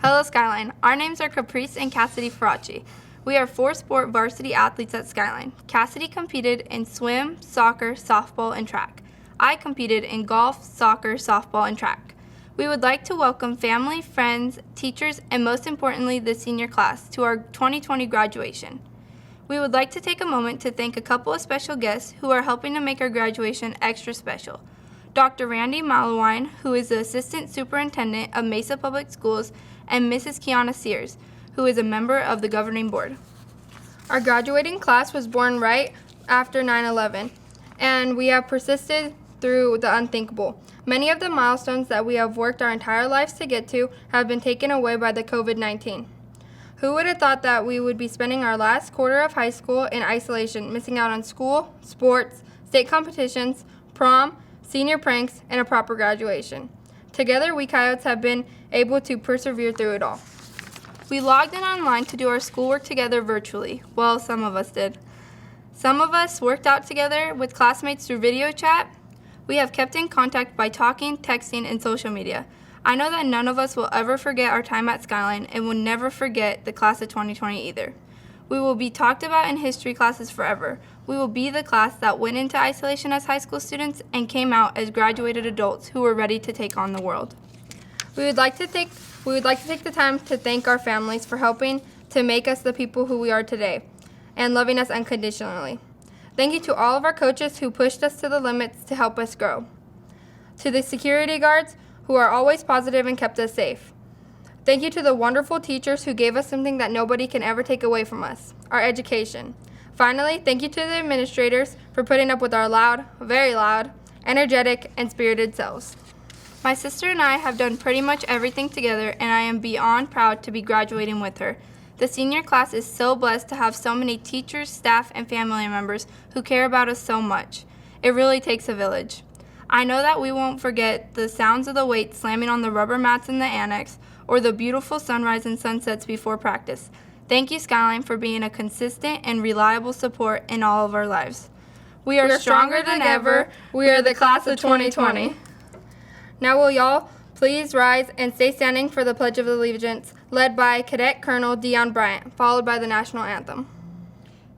Hello, Skyline. Our names are Caprice and Cassidy Faraci. We are 4-sport varsity athletes at Skyline. Cassidy competed in swim, soccer, softball, and track. I competed in golf, soccer, softball, and track. We would like to welcome family, friends, teachers, and most importantly, the senior class to our 2020 graduation. We would like to take a moment to thank a couple of special guests who are helping to make our graduation extra special. Dr. Randy Malawine, who is the Assistant Superintendent of Mesa Public Schools, and Mrs. Kiana Sears, who is a member of the governing board. Our graduating class was born right after 9/11, and we have persisted through the unthinkable. Many of the milestones that we have worked our entire lives to get to have been taken away by the COVID-19. Who would have thought that we would be spending our last quarter of high school in isolation, missing out on school, sports, state competitions, prom, senior pranks, and a proper graduation. Together, we Coyotes have been able to persevere through it all. We logged in online to do our schoolwork together virtually. Well, some of us did. Some of us worked out together with classmates through video chat. We have kept in contact by talking, texting, and social media. I know that none of us will ever forget our time at Skyline and will never forget the class of 2020 either. We will be talked about in history classes forever. We will be the class that went into isolation as high school students and came out as graduated adults who were ready to take on the world. We would like to take the time to thank our families for helping to make us the people who we are today and loving us unconditionally. Thank you to all of our coaches who pushed us to the limits to help us grow. To the security guards who are always positive and kept us safe. Thank you to the wonderful teachers who gave us something that nobody can ever take away from us, our education. Finally, thank you to the administrators for putting up with our loud, very loud, energetic, and spirited selves. My sister and I have done pretty much everything together, and I am beyond proud to be graduating with her. The senior class is so blessed to have so many teachers, staff, and family members who care about us so much. It really takes a village. I know that we won't forget the sounds of the weights slamming on the rubber mats in the annex or the beautiful sunrise and sunsets before practice. Thank you, Skyline, for being a consistent and reliable support in all of our lives. We are stronger than ever. We are the class of 2020. Now will y'all please rise and stay standing for the Pledge of Allegiance, led by Cadet Colonel Dion Bryant, followed by the national anthem.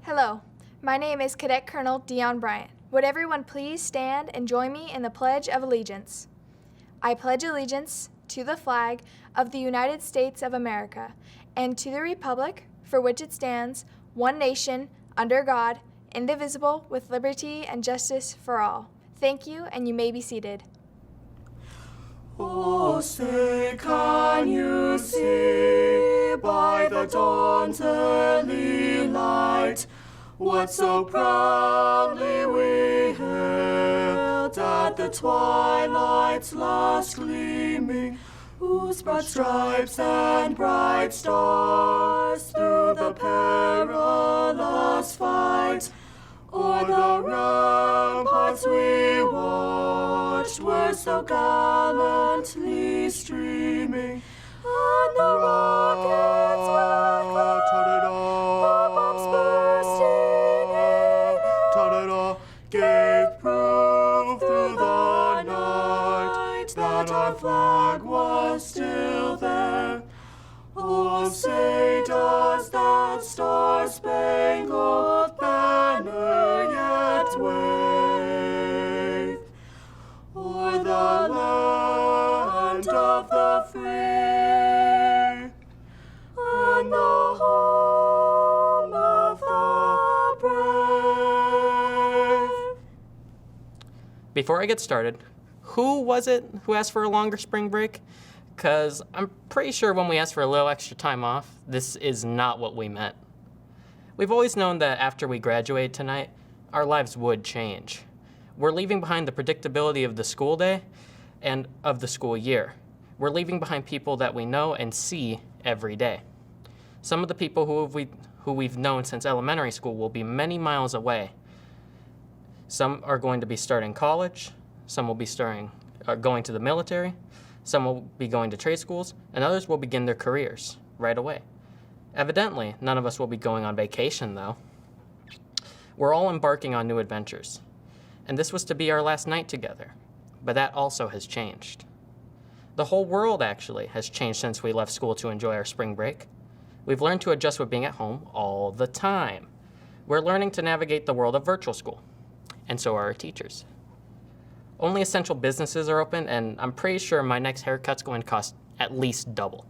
Hello, my name is Cadet Colonel Dion Bryant. Would everyone please stand and join me in the Pledge of Allegiance? I pledge allegiance to the flag of the United States of America and to the republic for which it stands, one nation, under God, indivisible, with liberty and justice for all. Thank you, and you may be seated. Oh, say, can you see by the dawn's early light what so proudly we hailed at the twilight's last gleaming, whose broad stripes and bright stars through the perilous fight o'er the ramparts we watched were so gallantly streaming, and the rockets were cracked, the bombs bursting in, gave proof through the night that our flag was still there. Oh, say, does that star-spangled banner yet wave o'er the land of the free and the home of the brave? Before I get started, who was it who asked for a longer spring break? Because I'm pretty sure when we asked for a little extra time off, this is not what we meant. We've always known that after we graduate tonight, our lives would change. We're leaving behind the predictability of the school day and of the school year. We're leaving behind people that we know and see every day. Some of the people who we've known since elementary school will be many miles away. Some are going to be starting college, some will be going to the military, some will be going to trade schools, and others will begin their careers right away. Evidently, none of us will be going on vacation, though. We're all embarking on new adventures, and this was to be our last night together, but that also has changed. The whole world, actually, has changed since we left school to enjoy our spring break. We've learned to adjust with being at home all the time. We're learning to navigate the world of virtual school, and so are our teachers. Only essential businesses are open, and I'm pretty sure my next haircut's going to cost at least double.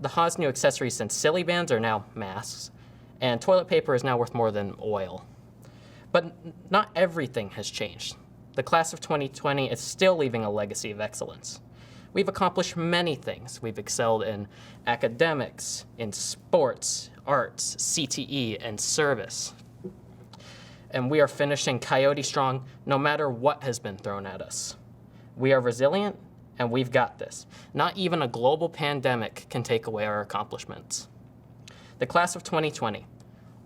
The hottest new accessories since silly bands are now masks, and toilet paper is now worth more than oil. But not everything has changed. The class of 2020 is still leaving a legacy of excellence. We've accomplished many things. We've excelled in academics, in sports, arts, CTE, and service. And we are finishing Coyote strong no matter what has been thrown at us. We are resilient, and we've got this. Not even a global pandemic can take away our accomplishments. The class of 2020,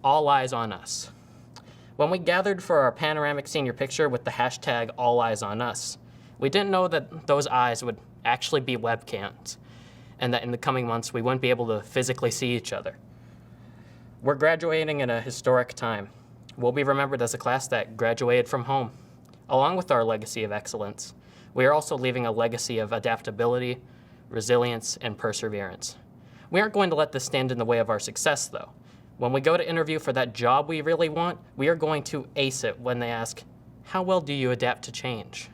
all eyes on us. When we gathered for our panoramic senior picture with the hashtag all eyes on us, we didn't know that those eyes would actually be webcams, and that in the coming months we wouldn't be able to physically see each other. We're graduating in a historic time. We'll be remembered as a class that graduated from home. Along with our legacy of excellence, we are also leaving a legacy of adaptability, resilience, and perseverance. We aren't going to let this stand in the way of our success, though. When we go to interview for that job we really want, we are going to ace it when they ask, how well do you adapt to change?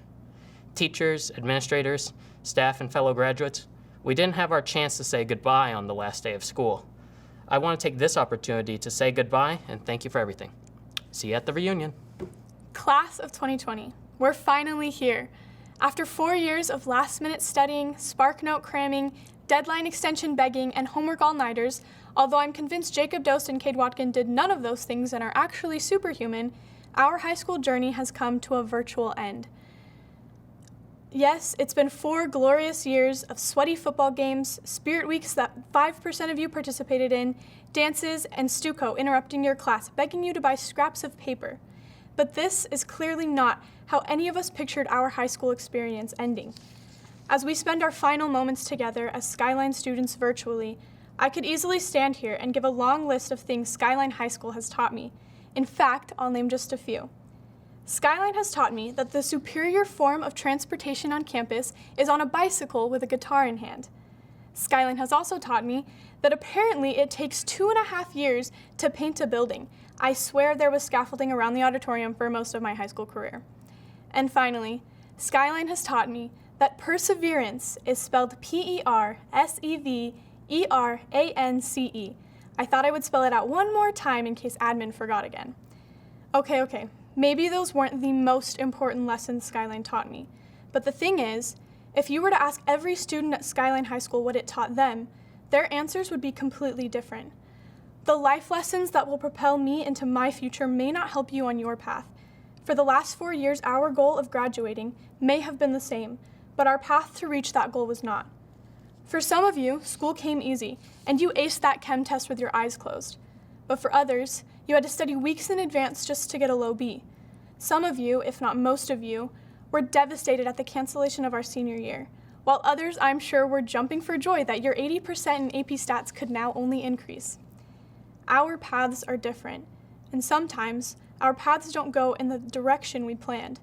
Teachers, administrators, staff, and fellow graduates, we didn't have our chance to say goodbye on the last day of school. I want to take this opportunity to say goodbye and thank you for everything. See you at the reunion. Class of 2020, we're finally here. After 4 years of last-minute studying, SparkNote cramming, deadline extension begging, and homework all-nighters, although I'm convinced Jacob Dost and Cade Watkin did none of those things and are actually superhuman, our high school journey has come to a virtual end. Yes, it's been 4 glorious years of sweaty football games, spirit weeks that 5% of you participated in, dances, and Stuco interrupting your class, begging you to buy scraps of paper. But this is clearly not how any of us pictured our high school experience ending. As we spend our final moments together as Skyline students virtually, I could easily stand here and give a long list of things Skyline High School has taught me. In fact, I'll name just a few. Skyline has taught me that the superior form of transportation on campus is on a bicycle with a guitar in hand. Skyline has also taught me that apparently it takes 2.5 years to paint a building. I swear there was scaffolding around the auditorium for most of my high school career. And finally, Skyline has taught me that perseverance is spelled Perseverance. I thought I would spell it out one more time in case admin forgot again. Okay. Maybe those weren't the most important lessons Skyline taught me, but the thing is, if you were to ask every student at Skyline High School what it taught them, their answers would be completely different. The life lessons that will propel me into my future may not help you on your path. For the last 4 years, our goal of graduating may have been the same, but our path to reach that goal was not. For some of you, school came easy, and you aced that chem test with your eyes closed. But for others, you had to study weeks in advance just to get a low B. Some of you, if not most of you, were devastated at the cancellation of our senior year, while others, I'm sure, were jumping for joy that your 80% in AP Stats could now only increase. Our paths are different, and sometimes our paths don't go in the direction we planned.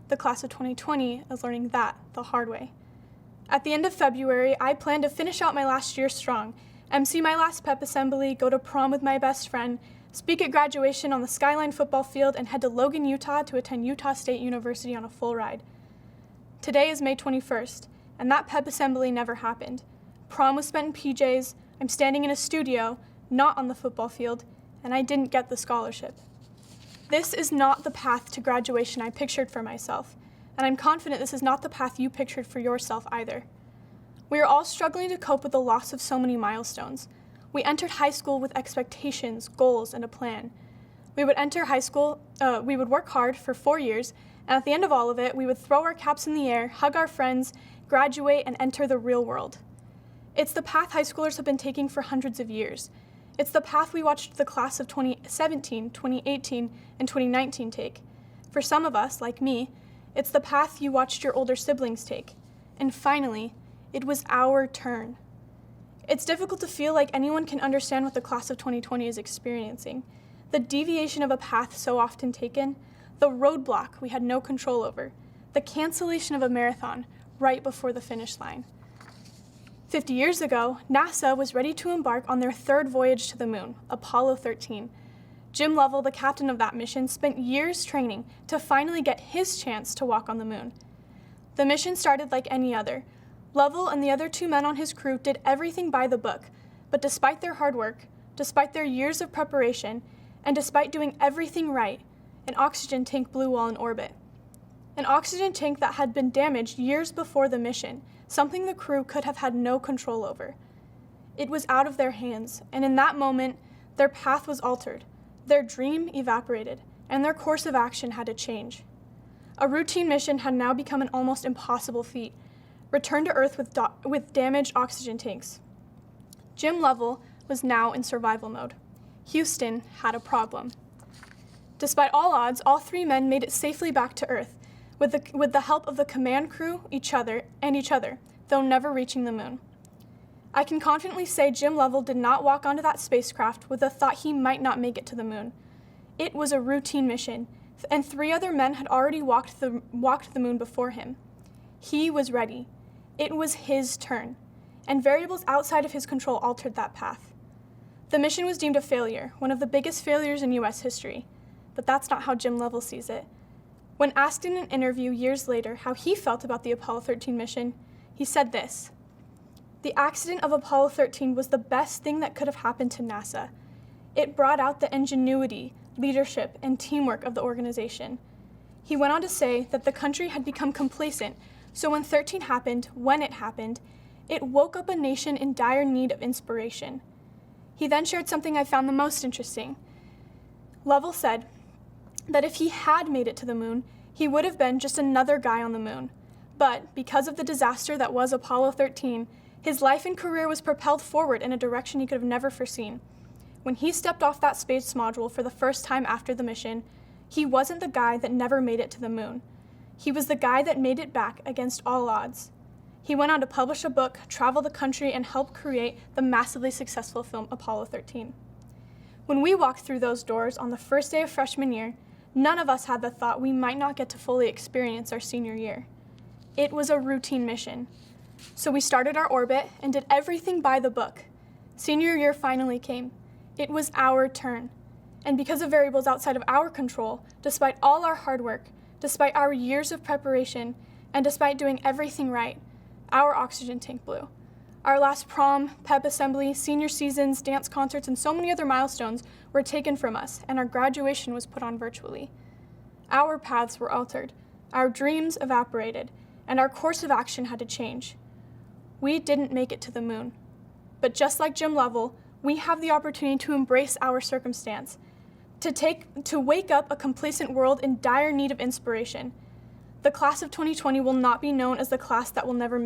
The class of 2020 is learning that the hard way. At the end of February, I plan to finish out my last year strong, MC my last pep assembly, go to prom with my best friend, speak at graduation on the Skyline football field, and head to Logan, Utah to attend Utah State University on a full ride. Today is May 21st, and that pep assembly never happened. Prom was spent in PJs, I'm standing in a studio, not on the football field, and I didn't get the scholarship. This is not the path to graduation I pictured for myself, and I'm confident this is not the path you pictured for yourself either. We are all struggling to cope with the loss of so many milestones. We entered high school with expectations, goals, and a plan. We would enter high school, we would work hard for 4 years, and at the end of all of it, we would throw our caps in the air, hug our friends, graduate, and enter the real world. It's the path high schoolers have been taking for hundreds of years. It's the path we watched the class of 2017, 2018, and 2019 take. For some of us, like me, it's the path you watched your older siblings take. And finally, it was our turn. It's difficult to feel like anyone can understand what the class of 2020 is experiencing. The deviation of a path so often taken, the roadblock we had no control over, the cancellation of a marathon right before the finish line. 50 years ago, NASA was ready to embark on their third voyage to the moon, Apollo 13. Jim Lovell, the captain of that mission, spent years training to finally get his chance to walk on the moon. The mission started like any other. Lovell and the other 2 men on his crew did everything by the book, but despite their hard work, despite their years of preparation, and despite doing everything right, an oxygen tank blew while in orbit. An oxygen tank that had been damaged years before the mission, something the crew could have had no control over. It was out of their hands, and in that moment, their path was altered, their dream evaporated, and their course of action had to change. A routine mission had now become an almost impossible feat: return to Earth with damaged oxygen tanks. Jim Lovell was now in survival mode. Houston had a problem. Despite all odds, all 3 men made it safely back to Earth, with the help of the command crew, each other, though never reaching the moon. I can confidently say Jim Lovell did not walk onto that spacecraft with the thought he might not make it to the moon. It was a routine mission, and 3 other men had already walked the moon before him. He was ready. It was his turn, and variables outside of his control altered that path. The mission was deemed a failure, one of the biggest failures in U.S. history, but that's not how Jim Lovell sees it. When asked in an interview years later how he felt about the Apollo 13 mission, he said this: "The accident of Apollo 13 was the best thing that could have happened to NASA. It brought out the ingenuity, leadership, and teamwork of the organization." He went on to say that the country had become complacent, so when 13 happened, it woke up a nation in dire need of inspiration. He then shared something I found the most interesting. Lovell said that if he had made it to the moon, he would have been just another guy on the moon. But because of the disaster that was Apollo 13, his life and career was propelled forward in a direction he could have never foreseen. When he stepped off that space module for the first time after the mission, he wasn't the guy that never made it to the moon. He was the guy that made it back against all odds. He went on to publish a book, travel the country, and help create the massively successful film Apollo 13. When we walked through those doors on the first day of freshman year, none of us had the thought we might not get to fully experience our senior year. It was a routine mission. So we started our orbit and did everything by the book. Senior year finally came. It was our turn. And because of variables outside of our control, despite all our hard work, despite our years of preparation, and despite doing everything right, our oxygen tank blew. Our last prom, pep assembly, senior seasons, dance concerts, and so many other milestones were taken from us, and our graduation was put on virtually. Our paths were altered, our dreams evaporated, and our course of action had to change. We didn't make it to the moon. But just like Jim Lovell, we have the opportunity to embrace our circumstance, to wake up a complacent world in dire need of inspiration. The class of 2020 will not be known as the class that never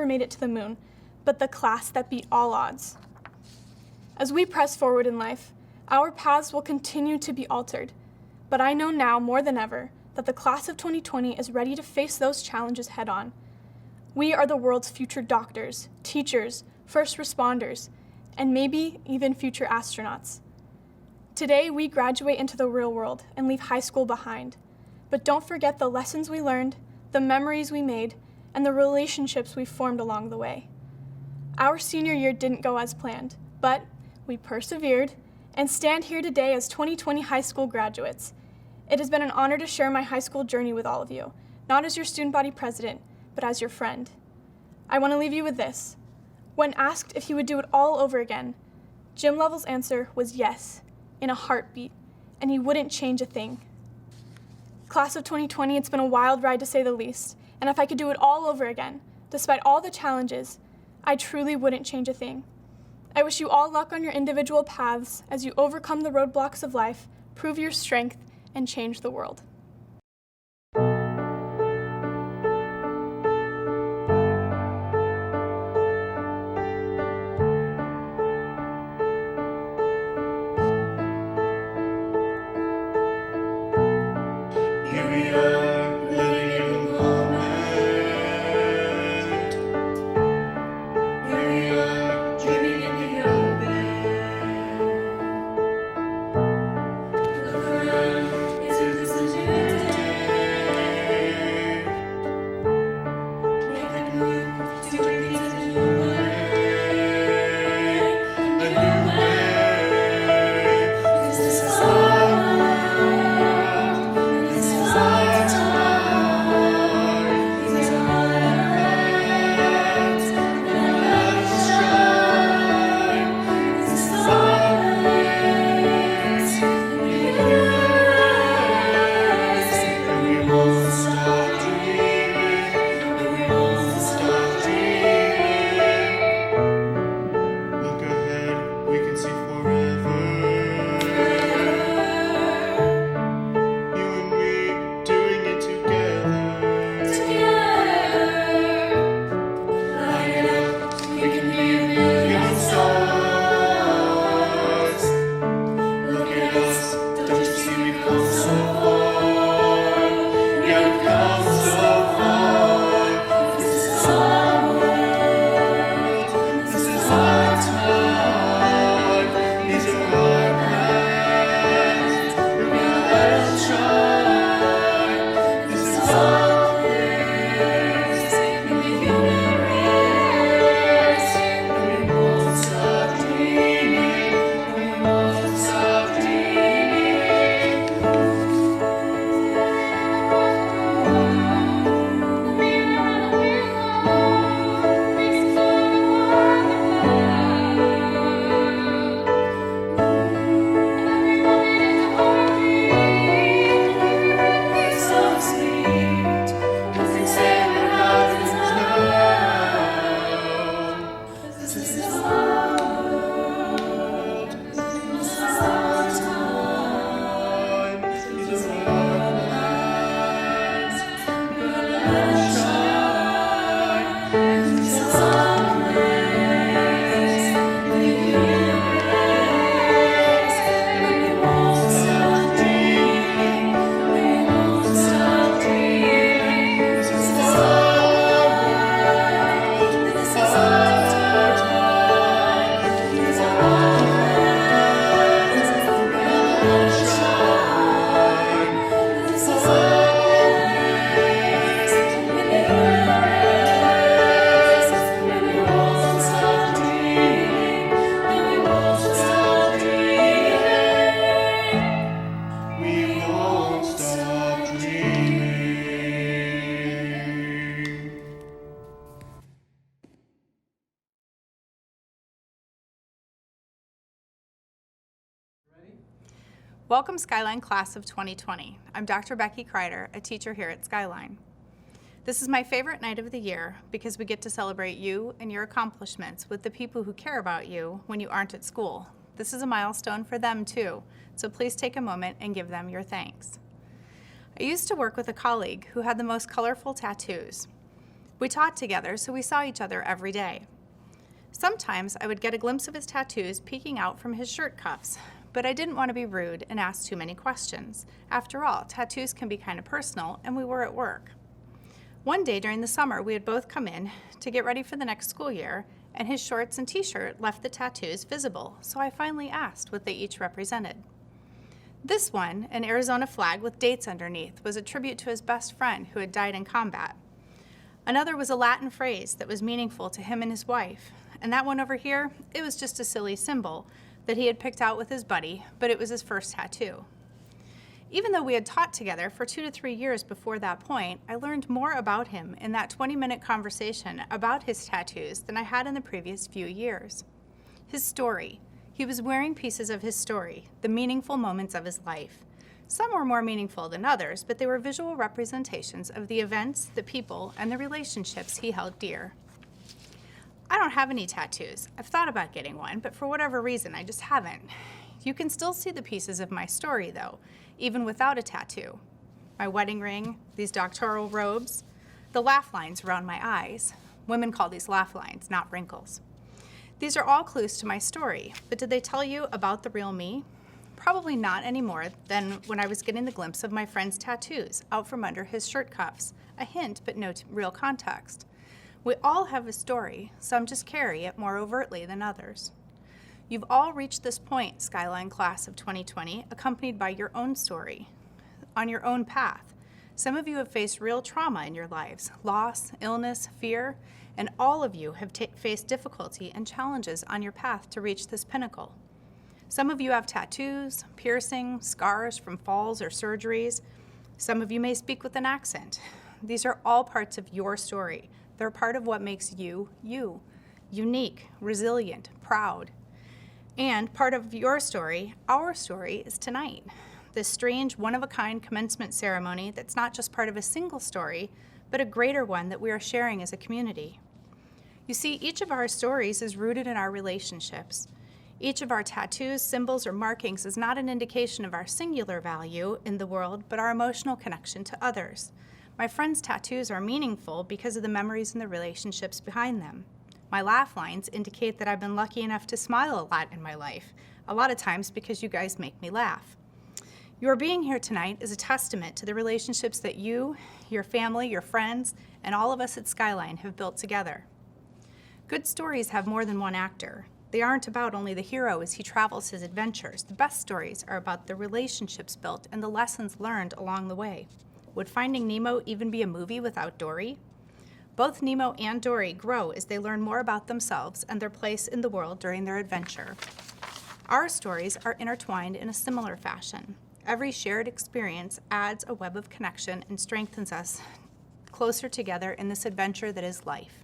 made it to the moon, but the class that beat all odds. As we press forward in life, our paths will continue to be altered, but I know now more than ever that the class of 2020 is ready to face those challenges head on. We are the world's future doctors, teachers, first responders, and maybe even future astronauts. Today, we graduate into the real world and leave high school behind, but don't forget the lessons we learned, the memories we made, and the relationships we formed along the way. Our senior year didn't go as planned, but we persevered and stand here today as 2020 high school graduates. It has been an honor to share my high school journey with all of you, not as your student body president, but as your friend. I want to leave you with this. When asked if he would do it all over again, Jim Lovell's answer was yes, in a heartbeat, and he wouldn't change a thing. Class of 2020, it's been a wild ride to say the least, and if I could do it all over again, despite all the challenges, I truly wouldn't change a thing. I wish you all luck on your individual paths as you overcome the roadblocks of life, prove your strength, and change the world. Here we are, living in the moment. Here we are, dreaming in the open. Look around, isn't this a new Welcome Skyline Class of 2020. I'm Dr. Becky Kreider, a teacher here at Skyline. This is my favorite night of the year because we get to celebrate you and your accomplishments with the people who care about you when you aren't at school. This is a milestone for them too, so please take a moment and give them your thanks. I used to work with a colleague who had the most colorful tattoos. We taught together, so we saw each other every day. Sometimes I would get a glimpse of his tattoos peeking out from his shirt cuffs, but I didn't want to be rude and ask too many questions. After all, tattoos can be kind of personal, and we were at work. One day during the summer, we had both come in to get ready for the next school year, and his shorts and t-shirt left the tattoos visible, so I finally asked what they each represented. This one, an Arizona flag with dates underneath, was a tribute to his best friend who had died in combat. Another was a Latin phrase that was meaningful to him and his wife, and that one over here, it was just a silly symbol that he had picked out with his buddy, but it was his first tattoo. Even though we had taught together for 2 to 3 years before that point, I learned more about him in that 20-minute conversation about his tattoos than I had in the previous few years. His story. He was wearing pieces of his story, the meaningful moments of his life. Some were more meaningful than others, but they were visual representations of the events, the people, and the relationships he held dear. I don't have any tattoos. I've thought about getting one, but for whatever reason, I just haven't. You can still see the pieces of my story, though, even without a tattoo. My wedding ring, these doctoral robes, the laugh lines around my eyes. Women call these laugh lines, not wrinkles. These are all clues to my story, but did they tell you about the real me? Probably not any more than when I was getting the glimpse of my friend's tattoos out from under his shirt cuffs. A hint, but no real context. We all have a story, some just carry it more overtly than others. You've all reached this point, Skyline Class of 2020, accompanied by your own story, on your own path. Some of you have faced real trauma in your lives, loss, illness, fear, and all of you have faced difficulty and challenges on your path to reach this pinnacle. Some of you have tattoos, piercings, scars from falls or surgeries. Some of you may speak with an accent. These are all parts of your story. They're part of what makes you, you. Unique, resilient, proud. And part of your story, our story, is tonight. This strange, one-of-a-kind commencement ceremony that's not just part of a single story, but a greater one that we are sharing as a community. You see, each of our stories is rooted in our relationships. Each of our tattoos, symbols, or markings is not an indication of our singular value in the world, but our emotional connection to others. My friend's tattoos are meaningful because of the memories and the relationships behind them. My laugh lines indicate that I've been lucky enough to smile a lot in my life, a lot of times because you guys make me laugh. Your being here tonight is a testament to the relationships that you, your family, your friends, and all of us at Skyline have built together. Good stories have more than one actor. They aren't about only the hero as he travels his adventures. The best stories are about the relationships built and the lessons learned along the way. Would Finding Nemo even be a movie without Dory? Both Nemo and Dory grow as they learn more about themselves and their place in the world during their adventure. Our stories are intertwined in a similar fashion. Every shared experience adds a web of connection and strengthens us closer together in this adventure that is life.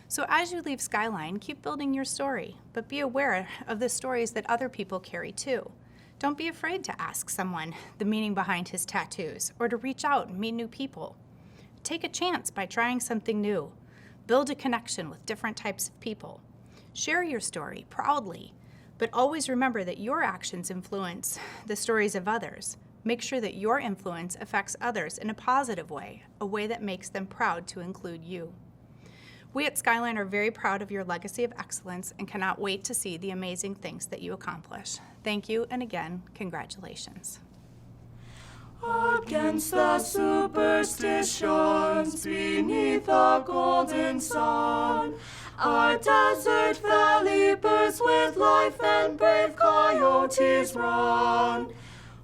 So as you leave Skyline, keep building your story, but be aware of the stories that other people carry too. Don't be afraid to ask someone the meaning behind his tattoos or to reach out and meet new people. Take a chance by trying something new. Build a connection with different types of people. Share your story proudly, but always remember that your actions influence the stories of others. Make sure that your influence affects others in a positive way, a way that makes them proud to include you. We at Skyline are very proud of your legacy of excellence and cannot wait to see the amazing things that you accomplish. Thank you, and again, congratulations. Against the superstitions beneath the golden sun, our desert valley bursts with life and brave coyotes run.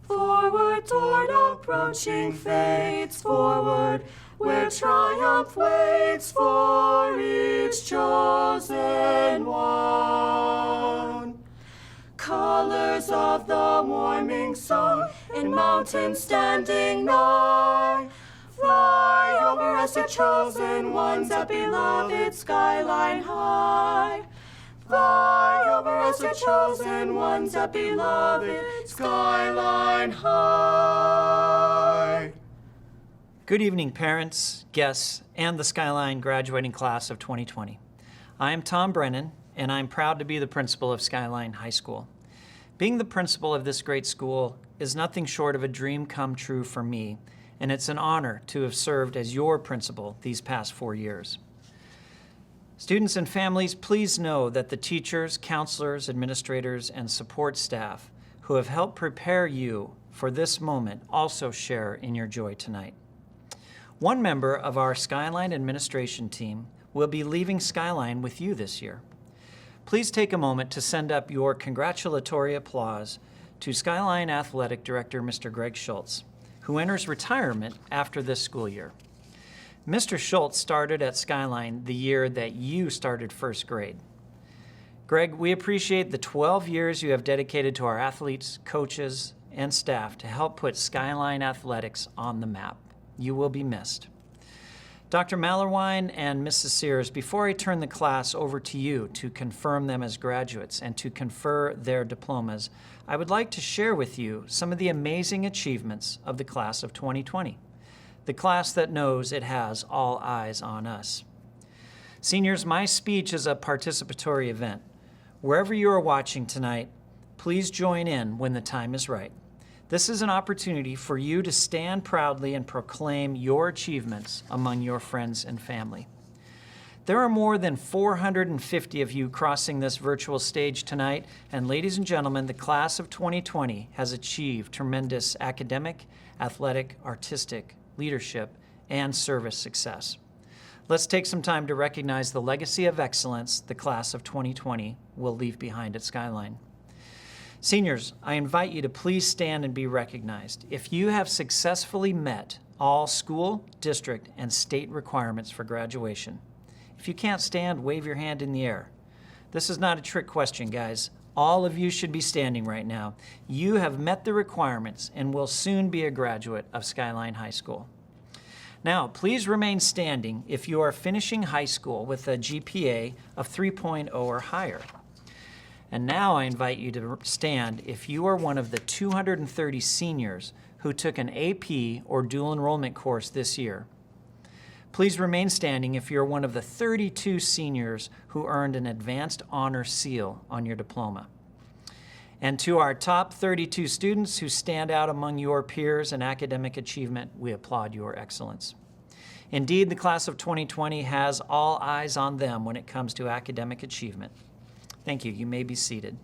Forward toward approaching fates, forward where triumph waits for each chosen one. Colors of the warming sun in mountains standing nigh, fly over us, the chosen ones, that beloved Skyline high. Fly over us, class of chosen ones that beloved Skyline High. Good evening, parents, guests, and the Skyline graduating class of 2020. I am Tom Brennan, and I'm proud to be the principal of Skyline High School. Being the principal of this great school is nothing short of a dream come true for me, and it's an honor to have served as your principal these past 4 years. Students and families, please know that the teachers, counselors, administrators, and support staff who have helped prepare you for this moment also share in your joy tonight. One member of our Skyline administration team will be leaving Skyline with you this year. Please take a moment to send up your congratulatory applause to Skyline Athletic Director Mr. Greg Schultz, who enters retirement after this school year. Mr. Schultz started at Skyline the year that you started first grade. Greg, we appreciate the 12 years you have dedicated to our athletes, coaches, and staff to help put Skyline Athletics on the map. You will be missed. Dr. Mallerwine and Mrs. Sears, before I turn the class over to you to confirm them as graduates and to confer their diplomas, I would like to share with you some of the amazing achievements of the class of 2020, the class that knows it has all eyes on us. Seniors, my speech is a participatory event. Wherever you are watching tonight, please join in when the time is right. This is an opportunity for you to stand proudly and proclaim your achievements among your friends and family. There are more than 450 of you crossing this virtual stage tonight, and ladies and gentlemen, the class of 2020 has achieved tremendous academic, athletic, artistic, leadership, and service success. Let's take some time to recognize the legacy of excellence the class of 2020 will leave behind at Skyline. Seniors, I invite you to please stand and be recognized. If you have successfully met all school, district, and state requirements for graduation. If you can't stand, wave your hand in the air. This is not a trick question, guys. All of you should be standing right now. You have met the requirements and will soon be a graduate of Skyline High School. Now, please remain standing if you are finishing high school with a GPA of 3.0 or higher. And now I invite you to stand if you are one of the 230 seniors who took an AP or dual enrollment course this year. Please remain standing if you're one of the 32 seniors who earned an advanced honor seal on your diploma. And to our top 32 students who stand out among your peers in academic achievement, we applaud your excellence. Indeed, the class of 2020 has all eyes on them when it comes to academic achievement. Thank you. You may be seated.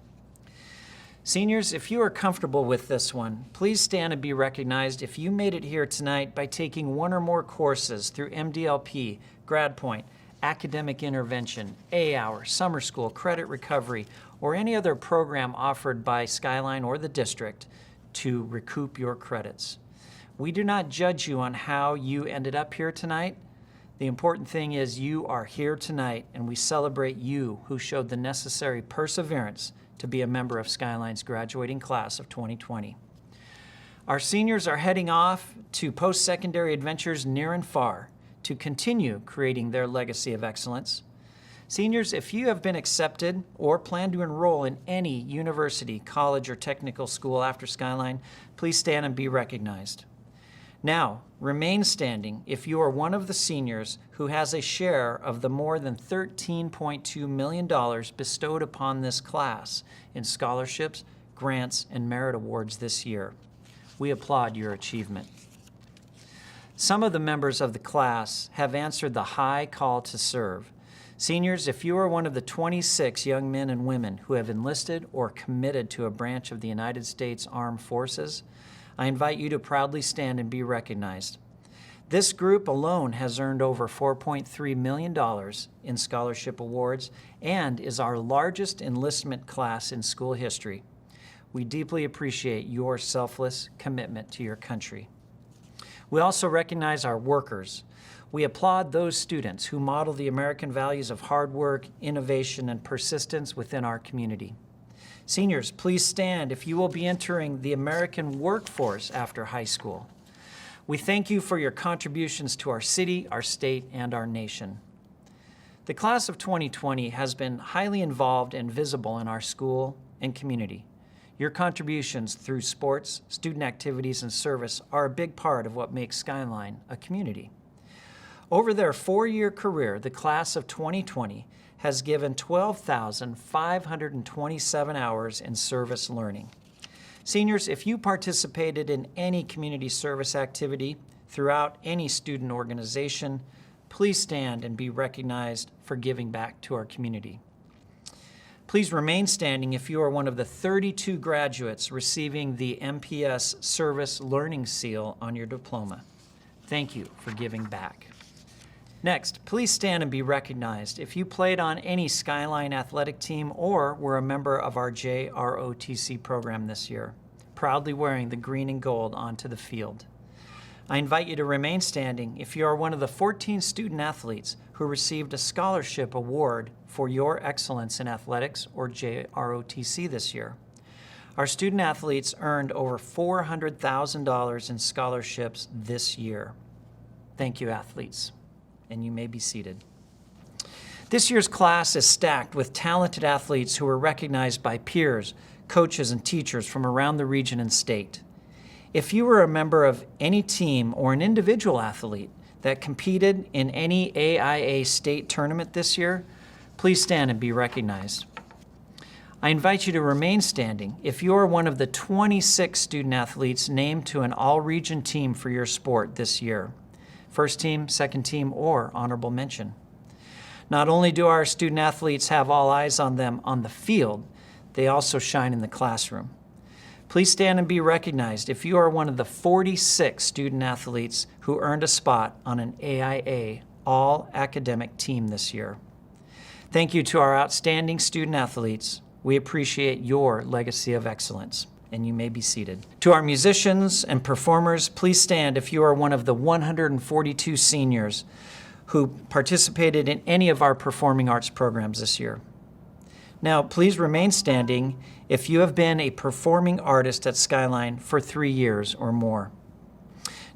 Seniors, if you are comfortable with this one, please stand and be recognized if you made it here tonight by taking one or more courses through MDLP, Grad Point, Academic Intervention, A-Hour, Summer School, Credit Recovery, or any other program offered by Skyline or the district to recoup your credits. We do not judge you on how you ended up here tonight. The important thing is you are here tonight, and we celebrate you who showed the necessary perseverance to be a member of Skyline's graduating class of 2020. Our seniors are heading off to post-secondary adventures near and far to continue creating their legacy of excellence. Seniors, if you have been accepted or plan to enroll in any university, college, or technical school after Skyline, please stand and be recognized. Now, remain standing if you are one of the seniors who has a share of the more than $13.2 million bestowed upon this class in scholarships, grants, and merit awards this year. We applaud your achievement. Some of the members of the class have answered the high call to serve. Seniors, if you are one of the 26 young men and women who have enlisted or committed to a branch of the United States Armed Forces, I invite you to proudly stand and be recognized. This group alone has earned over $4.3 million in scholarship awards and is our largest enlistment class in school history. We deeply appreciate your selfless commitment to your country. We also recognize our workers. We applaud those students who model the American values of hard work, innovation, and persistence within our community. Seniors, please stand if you will be entering the American workforce after high school. We thank you for your contributions to our city, our state, and our nation. The class of 2020 has been highly involved and visible in our school and community. Your contributions through sports, student activities, and service are a big part of what makes Skyline a community. Over their 4-year career, the class of 2020 has given 12,527 hours in service learning. Seniors, if you participated in any community service activity throughout any student organization, please stand and be recognized for giving back to our community. Please remain standing if you are one of the 32 graduates receiving the MPS Service Learning Seal on your diploma. Thank you for giving back. Next, please stand and be recognized if you played on any Skyline athletic team or were a member of our JROTC program this year, proudly wearing the green and gold onto the field. I invite you to remain standing if you are one of the 14 student athletes who received a scholarship award for your excellence in athletics or JROTC this year. Our student athletes earned over $400,000 in scholarships this year. Thank you, athletes, and you may be seated. This year's class is stacked with talented athletes who were recognized by peers, coaches, and teachers from around the region and state. If you were a member of any team or an individual athlete that competed in any AIA state tournament this year, please stand and be recognized. I invite you to remain standing if you are one of the 26 student athletes named to an all-region team for your sport this year, first team, second team, or honorable mention. Not only do our student athletes have all eyes on them on the field, they also shine in the classroom. Please stand and be recognized if you are one of the 46 student athletes who earned a spot on an AIA all-academic team this year. Thank you to our outstanding student athletes. We appreciate your legacy of excellence, and you may be seated. To our musicians and performers, please stand if you are one of the 142 seniors who participated in any of our performing arts programs this year. Now, please remain standing if you have been a performing artist at Skyline for 3 years or more.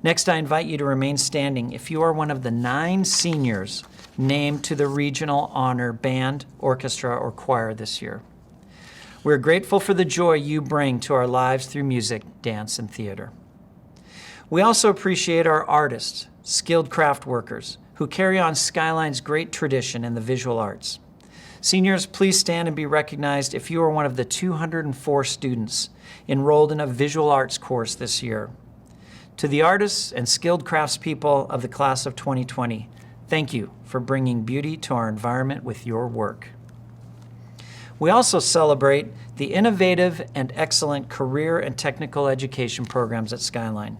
Next, I invite you to remain standing if you are one of the 9 seniors named to the Regional Honor Band, Orchestra, or Choir this year. We're grateful for the joy you bring to our lives through music, dance, and theater. We also appreciate our artists, skilled craft workers, who carry on Skyline's great tradition in the visual arts. Seniors, please stand and be recognized if you are one of the 204 students enrolled in a visual arts course this year. To the artists and skilled craftspeople of the class of 2020, thank you for bringing beauty to our environment with your work. We also celebrate the innovative and excellent career and technical education programs at Skyline.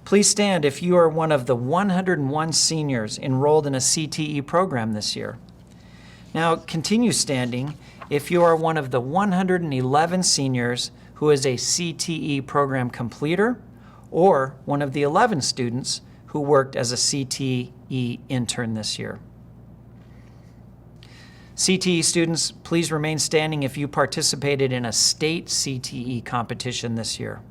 Please stand if you are one of the 101 seniors enrolled in a CTE program this year. Now, continue standing if you are one of the 111 seniors who is a CTE program completer or one of the 11 students who worked as a CTE intern this year. CTE students, please remain standing if you participated in a state CTE competition this year.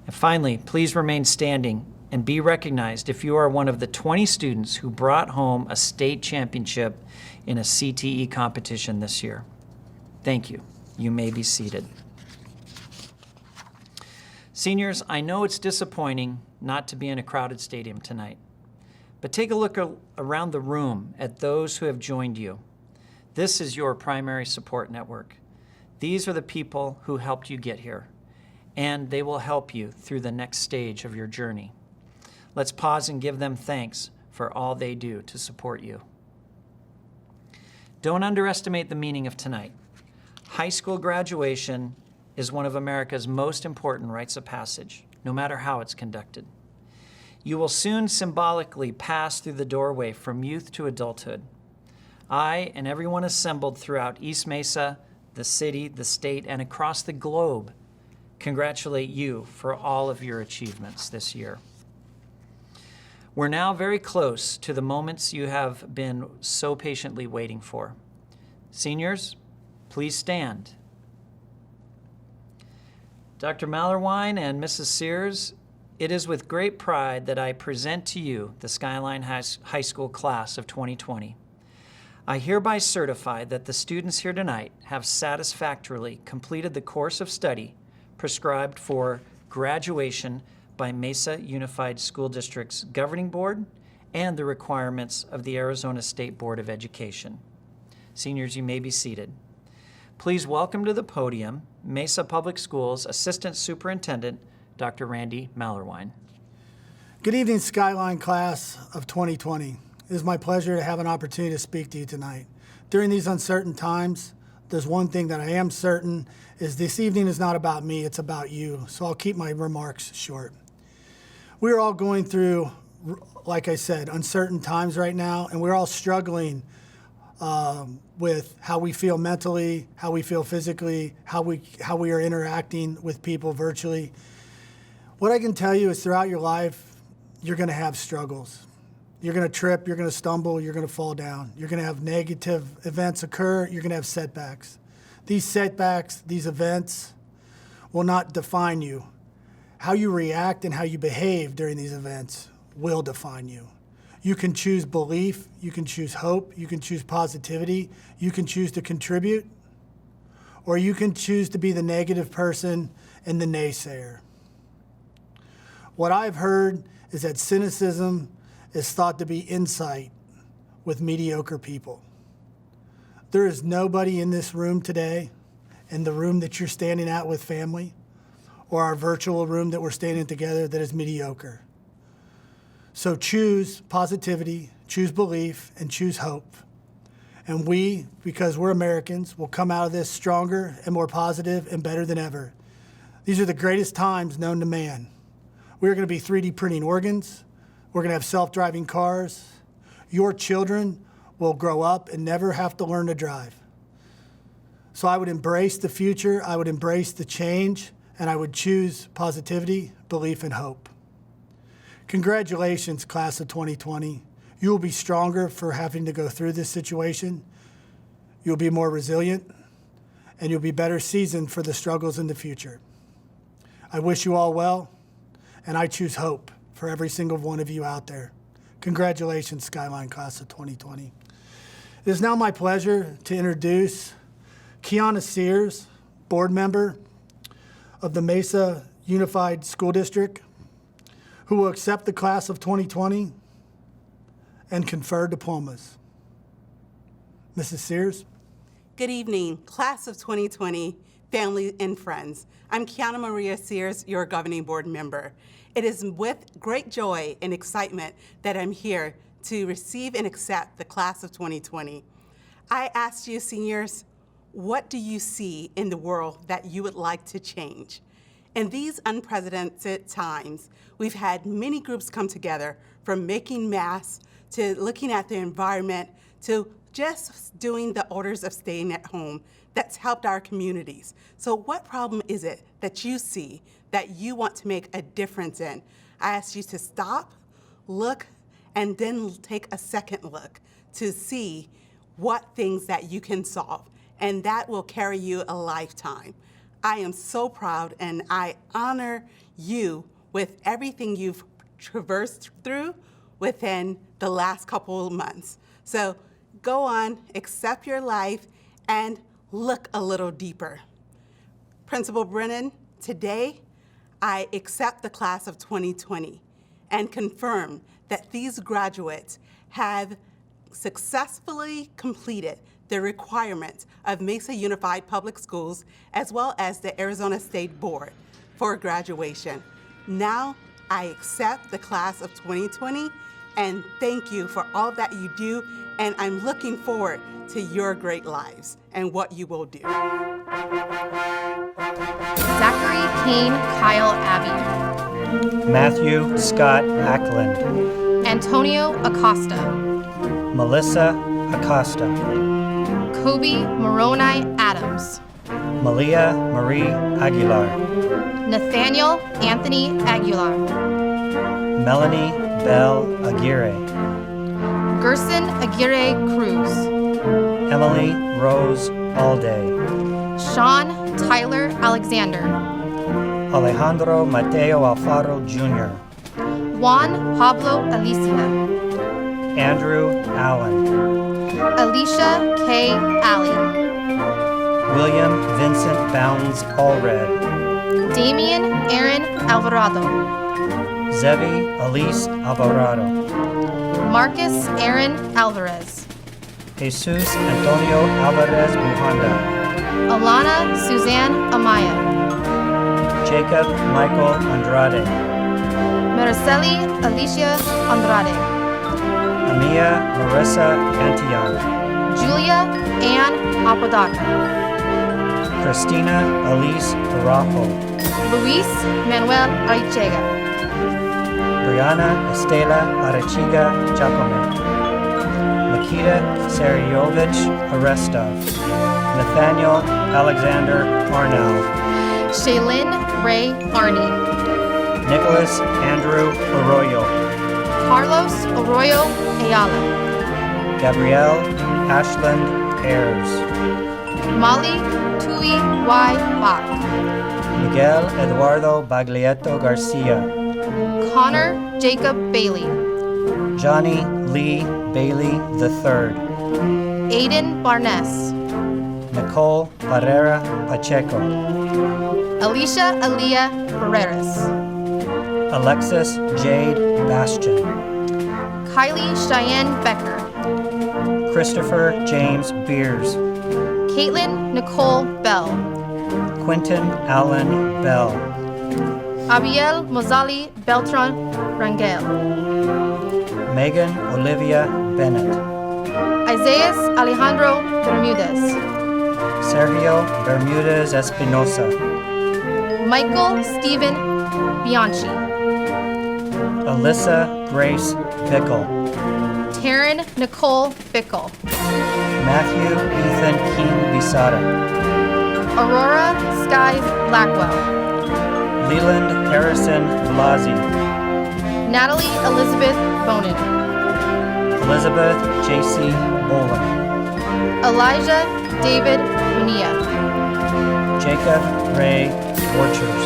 And finally, please remain standing and be recognized if you are one of the 20 students who brought home a state championship in a CTE competition this year. Thank you. You may be seated. Seniors, I know it's disappointing not to be in a crowded stadium tonight, but take a look around the room at those who have joined you. This is your primary support network. These are the people who helped you get here, and they will help you through the next stage of your journey. Let's pause and give them thanks for all they do to support you. Don't underestimate the meaning of tonight. High school graduation is one of America's most important rites of passage, no matter how it's conducted. You will soon symbolically pass through the doorway from youth to adulthood. I and everyone assembled throughout East Mesa, the city, the state, and across the globe congratulate you for all of your achievements this year. We're now very close to the moments you have been so patiently waiting for. Seniors, please stand. Dr. Mallerwine and Mrs. Sears, it is with great pride that I present to you the Skyline High School class of 2020. I hereby certify that the students here tonight have satisfactorily completed the course of study prescribed for graduation by Mesa Unified School District's Governing Board and the requirements of the Arizona State Board of Education. Seniors, you may be seated. Please welcome to the podium Mesa Public Schools Assistant Superintendent, Dr. Randy Mallerwine. Good evening, Skyline class of 2020. It is my pleasure to have an opportunity to speak to you tonight. During these uncertain times, there's one thing that I am certain is this evening is not about me, it's about you. So I'll keep my remarks short. We're all going through, like I said, uncertain times right now, and we're all struggling with how we feel mentally, how we feel physically, how we are interacting with people virtually. What I can tell you is throughout your life, you're going to have struggles. You're going to trip, you're going to stumble, you're going to fall down. You're going to have negative events occur, you're going to have setbacks. These setbacks, these events will not define you. How you react and how you behave during these events will define you. You can choose belief, you can choose hope, you can choose positivity, you can choose to contribute, or you can choose to be the negative person and the naysayer. What I've heard is that cynicism is thought to be insight with mediocre people. There is nobody in this room today, in the room that you're standing at with family, or our virtual room that we're standing together, that is mediocre. So choose positivity, choose belief, and choose hope. And we, because we're Americans, will come out of this stronger and more positive and better than ever. These are the greatest times known to man. We're going to be 3D printing organs. We're going to have self-driving cars. Your children will grow up and never have to learn to drive. So I would embrace the future, I would embrace the change, and I would choose positivity, belief, and hope. Congratulations, class of 2020. You will be stronger for having to go through this situation. You'll be more resilient, and you'll be better seasoned for the struggles in the future. I wish you all well, and I choose hope for every single one of you out there. Congratulations, Skyline class of 2020. It is now my pleasure to introduce Kiana Sears, board member of the Mesa Unified School District, who will accept the class of 2020 and confer diplomas. Mrs. Sears. Good evening, class of 2020, family and friends. I'm Kiana Maria Sears, your governing board member. It is with great joy and excitement that I'm here to receive and accept the class of 2020. I asked you, seniors, what do you see in the world that you would like to change? In these unprecedented times, we've had many groups come together, from making masks to looking at the environment to just doing the orders of staying at home. That's helped our communities. So what problem is it that you see that you want to make a difference in? I ask you to stop, look, and then take a second look to see what things that you can solve, and that will carry you a lifetime. I am so proud, and I honor you with everything you've traversed through within the last couple of months. So go on, accept your life, and look a little deeper. Principal Brennan, today I accept the class of 2020 and confirm that these graduates have successfully completed the requirements of Mesa Unified Public Schools as well as the Arizona State Board for graduation. Now I accept the class of 2020 and thank you for all that you do, and I'm looking forward to your great lives and what you will do. Zachary Kane Kyle Abbey. Matthew Scott Ackland. Antonio Acosta. Melissa Acosta. Kobe Moroni Adams. Malia Marie Aguilar. Nathaniel Anthony Aguilar. Melanie Bell Aguirre. Gerson Aguirre Cruz. Emily Rose Alday. Sean Tyler Alexander. Alejandro Mateo Alfaro Jr. Juan Pablo Alicia. Andrew Allen. Alicia K. Alley. William Vincent Bounds Allred. Damian Aaron Alvarado. Zevi Elise Alvarado. Marcus Aaron Alvarez. Jesus Antonio Alvarez Bujanda. Alana Suzanne Amaya. Jacob Michael Andrade. Mariceli Alicia Andrade. Amia Marissa Antion. Julia Ann Apodaca. Christina Elise Araujo. Luis Manuel Arichega. Brianna Estela Arechiga Jacome. Makita Sariovich Arestov. Nathaniel Alexander Arnell. Shaylin Ray Arney. Nicholas Andrew Arroyo. Carlos Arroyo Ayala. Gabrielle Ashland Ayers. Molly Tui Y. Bach. Miguel Eduardo Baglietto Garcia. Connor Jacob Bailey. Johnny Lee Bailey III. Aiden Barnes. Nicole Barrera Pacheco. Alicia Alia Barreras. Alexis Jade Bastian. Kylie Cheyenne Becker. Christopher James Beers. Caitlin Nicole Bell. Quentin Allen Bell. Abiel Mozali Beltran Rangel. Megan Olivia Bennett. Isaias Alejandro Bermudez. Sergio Bermudez Espinosa. Michael Stephen Bianchi. Alyssa Grace Bickle. Taryn Nicole Bickle. Matthew Ethan King Bisada. Aurora Skies Blackwell. Leland Harrison Blasi. Natalie Elizabeth Bonin. Elizabeth J.C. Bola. Elijah David Munia. Jacob Ray Orchards.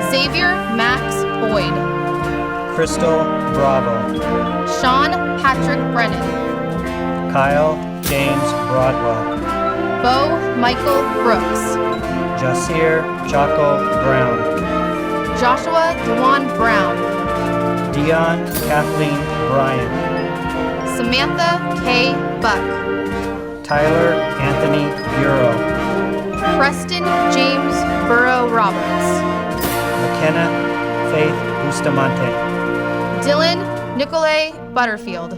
Xavier Max Boyd. Crystal Bravo. Sean Patrick Brennan. Kyle James Broadwell. Bo Michael Brooks. Jasir Chaco Brown. Joshua Dewan Brown. Dion Kathleen Bryan. Samantha K. Buck. Tyler Anthony Bureau. Preston James Burrow Roberts. McKenna Faith Bustamante. Dylan Nicolay Butterfield.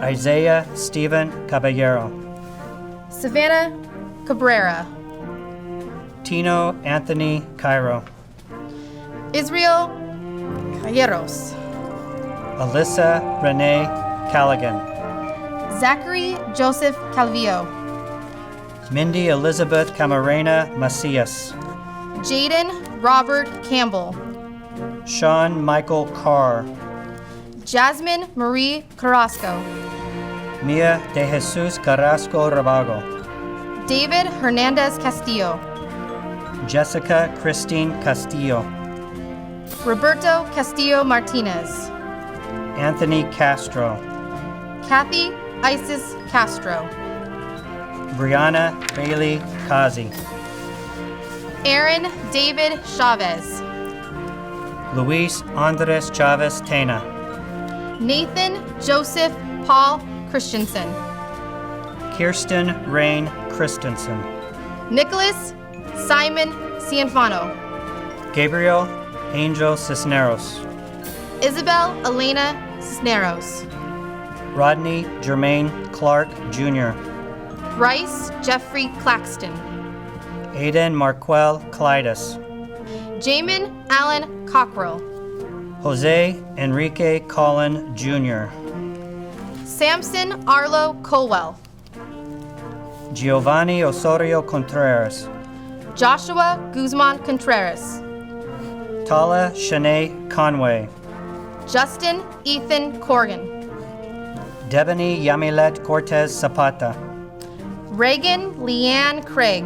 Isaiah Stephen Caballero. Savannah Cabrera. Tino Anthony Cairo. Israel Calleros. Alyssa Renee Callaghan. Zachary Joseph Calvillo. Mindy Elizabeth Camarena Macias. Jaden Robert Campbell. Sean Michael Carr. Jasmine Marie Carrasco. Mia de Jesus Carrasco Rabago. David Hernandez Castillo. Jessica Christine Castillo. Roberto Castillo Martinez. Anthony Castro. Kathy Isis Castro. Brianna Bailey Kazi. Aaron David Chavez. Luis Andres Chavez Tena. Nathan Joseph Paul Christensen. Kirsten Rain Christensen. Nicholas Simon Cianfano. Gabriel Angel Cisneros. Isabel Elena Cisneros. Rodney Jermaine Clark Jr. Bryce Jeffrey Claxton. Aiden Marquel Clydas. Jamin Allen Cockrell. Jose Enrique Colin Jr. Samson Arlo Colwell. Giovanni Osorio Contreras. Joshua Guzman Contreras. Tala Shanae Conway. Justin Ethan Corgan. Debony Yamilet Cortez Zapata. Reagan Leanne Craig.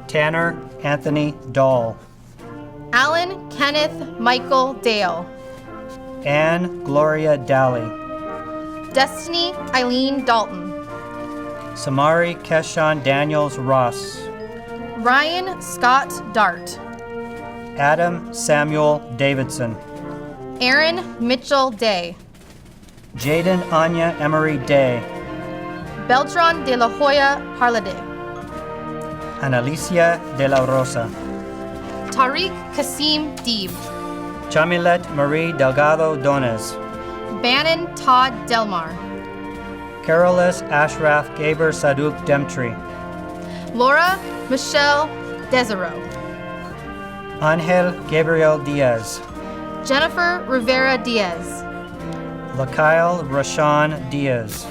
Tanner Anthony Dahl. Alan Kenneth Michael Dale. Anne Gloria Daly. Destiny Eileen Dalton. Samari Keshawn Daniels Ross. Ryan Scott Dart. Adam Samuel Davidson. Aaron Mitchell Day. Jaden Anya Emery Day. Beltran de la Hoya Harlade. Analicia de la Rosa. Tariq Kasim Deeb. Chamilet Marie Delgado Donez. Bannon Todd Delmar. Carolis Ashraf Gaber Saduk Demtree. Laura Michelle Desiro. Angel Gabriel Diaz. Jennifer Rivera Diaz. Lakail Rashawn Diaz.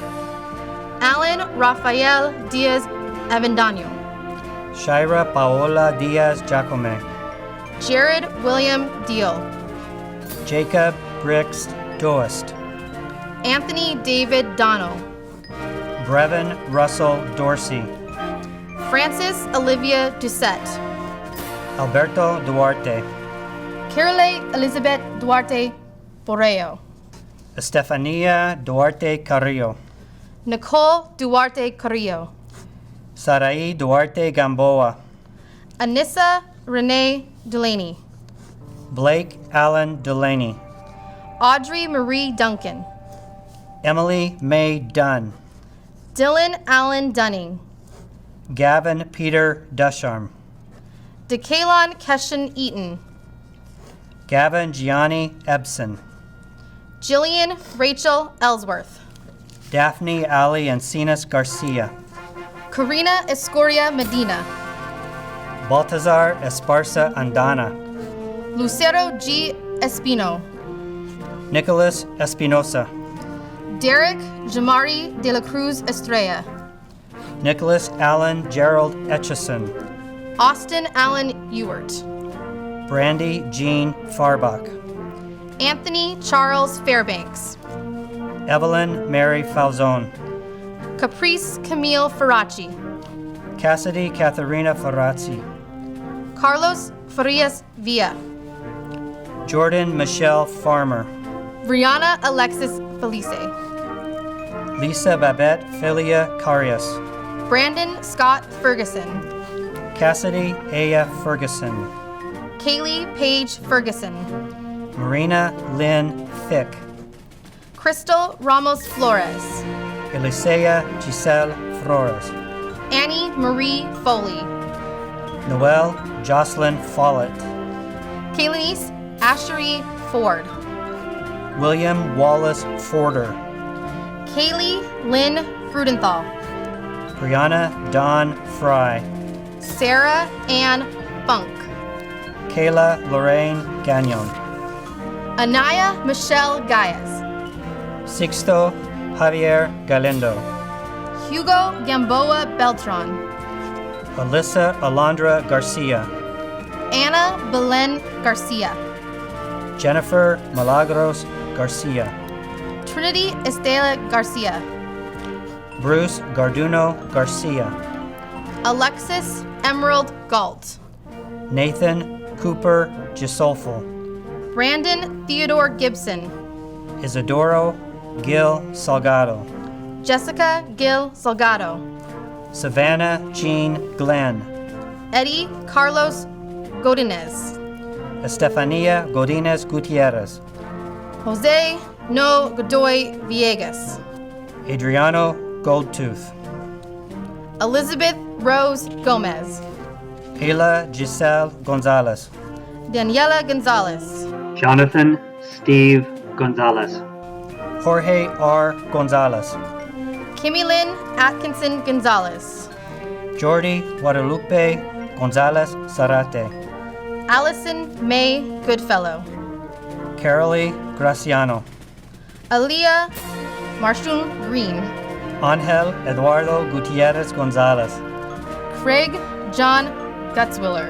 Alan Rafael Diaz Avendaño. Shaira Paola Diaz Jacome. Jared William Deal. Jacob Brix Doist. Anthony David Dono. Brevin Russell Dorsey. Francis Olivia Doucette. Alberto Duarte. Carolee Elizabeth Duarte Borreo. Estefania Duarte Carrillo. Nicole Duarte Carrillo. Sarai Duarte Gamboa. Anissa Renee Delaney. Blake Allen Delaney. Audrey Marie Duncan. Emily May Dunn. Dylan Allen Dunning. Gavin Peter Dusharm. DeKalon Keshan Eaton. Gavin Gianni Ebson. Jillian Rachel Ellsworth. Daphne Ali Encinas Garcia. Karina Escoria Medina. Baltazar Esparza Andana. Lucero G. Espino. Nicholas Espinosa. Derek Jamari de la Cruz Estrella. Nicholas Allen Gerald Etchison. Austin Allen Ewart. Brandy Jean Farbach. Anthony Charles Fairbanks. Evelyn Mary Falzone. Caprice Camille Ferracci. Cassidy Katharina Ferrazzi. Carlos Farias Villa. Jordan Michelle Farmer. Brianna Alexis Felice. Lisa Babette Philia Carias. Brandon Scott Ferguson. Cassidy Aya Ferguson. Kaylee Paige Ferguson. Marina Lynn Fick. Crystal Ramos Flores. Elisea Giselle Flores. Annie Marie Foley. Noelle Jocelyn Follett. Kaylanice Ashery Ford. William Wallace Forder. Kaylee Lynn Frudenthal. Brianna Dawn Fry. Sarah Ann Funk. Kayla Lorraine Gagnon. Anaya Michelle Gaias. Sixto Javier Galindo. Hugo Gamboa Beltran. Alyssa Alondra Garcia. Anna Belen Garcia. Jennifer Milagros Garcia. Trinity Estela Garcia. Bruce Garduno Garcia. Alexis Emerald Galt. Nathan Cooper Gisolfo. Brandon Theodore Gibson. Isidoro Gil Salgado. Jessica Gil Salgado. Savannah Jean Glenn. Eddie Carlos Godinez. Estefania Godinez Gutierrez. Jose No Godoy Villegas. Adriano Goldtooth. Elizabeth Rose Gomez. Ayla Giselle Gonzalez. Daniela Gonzalez. Jonathan Steve Gonzalez. Jorge R. Gonzalez. Kimmy Lynn Atkinson Gonzalez. Jordi Guadalupe Gonzalez Zarate. Allison May Goodfellow. Carolee Graciano. Aaliyah Marshun Green. Angel Eduardo Gutierrez Gonzalez. Craig John Gutzwiller.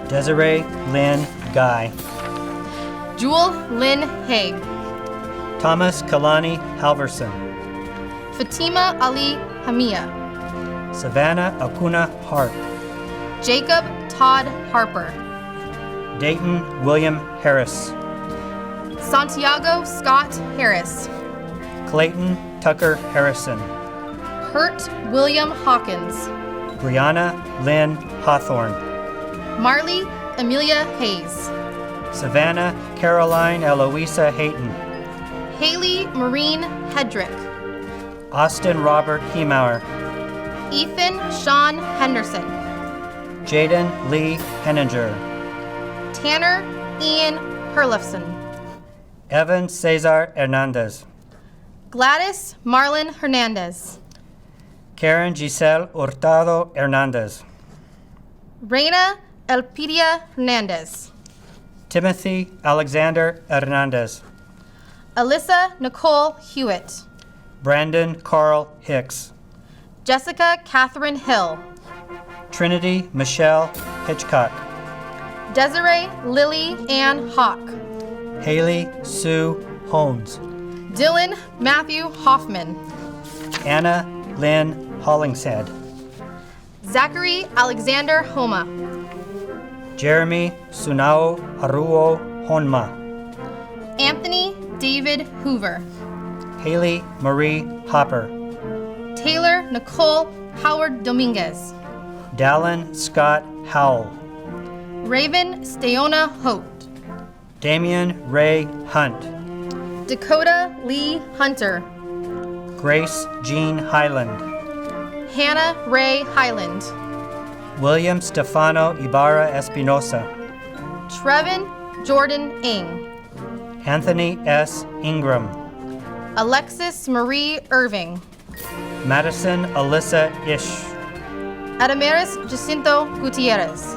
Desiree Lynn Guy. Jewel Lynn Haig. Thomas Kalani Halverson. Fatima Ali Hamia. Savannah Acuna Hart. Jacob Todd Harper. Dayton William Harris. Santiago Scott Harris. Clayton Tucker Harrison, Kurt William Hawkins, Brianna Lynn Hawthorne, Marley Amelia Hayes, Savannah Caroline Eloisa Hayton, Haley Maureen Hedrick, Austin Robert Hiemauer, Ethan Sean Henderson, Jaden Lee Henninger, Tanner Ian Herlufsen, Evan Cesar Hernandez, Gladys Marlon Hernandez, Karen Giselle Hurtado Hernandez, Reina Elpidia Hernandez, Timothy Alexander Hernandez, Alyssa Nicole Hewitt, Brandon Carl Hicks, Jessica Catherine Hill, Trinity Michelle Hitchcock, Desiree Lily Ann Hawk, Haley Sue Hones, Dylan Matthew Hoffman, Anna Lynn Hollingshead, Zachary Alexander Homa, Jeremy Sunao Haruo Honma, Anthony David Hoover, Haley Marie Hopper, Taylor Nicole Howard Dominguez, Dallin Scott Howell, Raven Steona Holt, Damian Ray Hunt, Dakota Lee Hunter, Grace Jean Highland, Hannah Ray Highland, William Stefano Ibarra Espinosa, Trevin Jordan Ing, Anthony S. Ingram, Alexis Marie Irving, Madison Alyssa Ish, Adamaris Jacinto Gutierrez,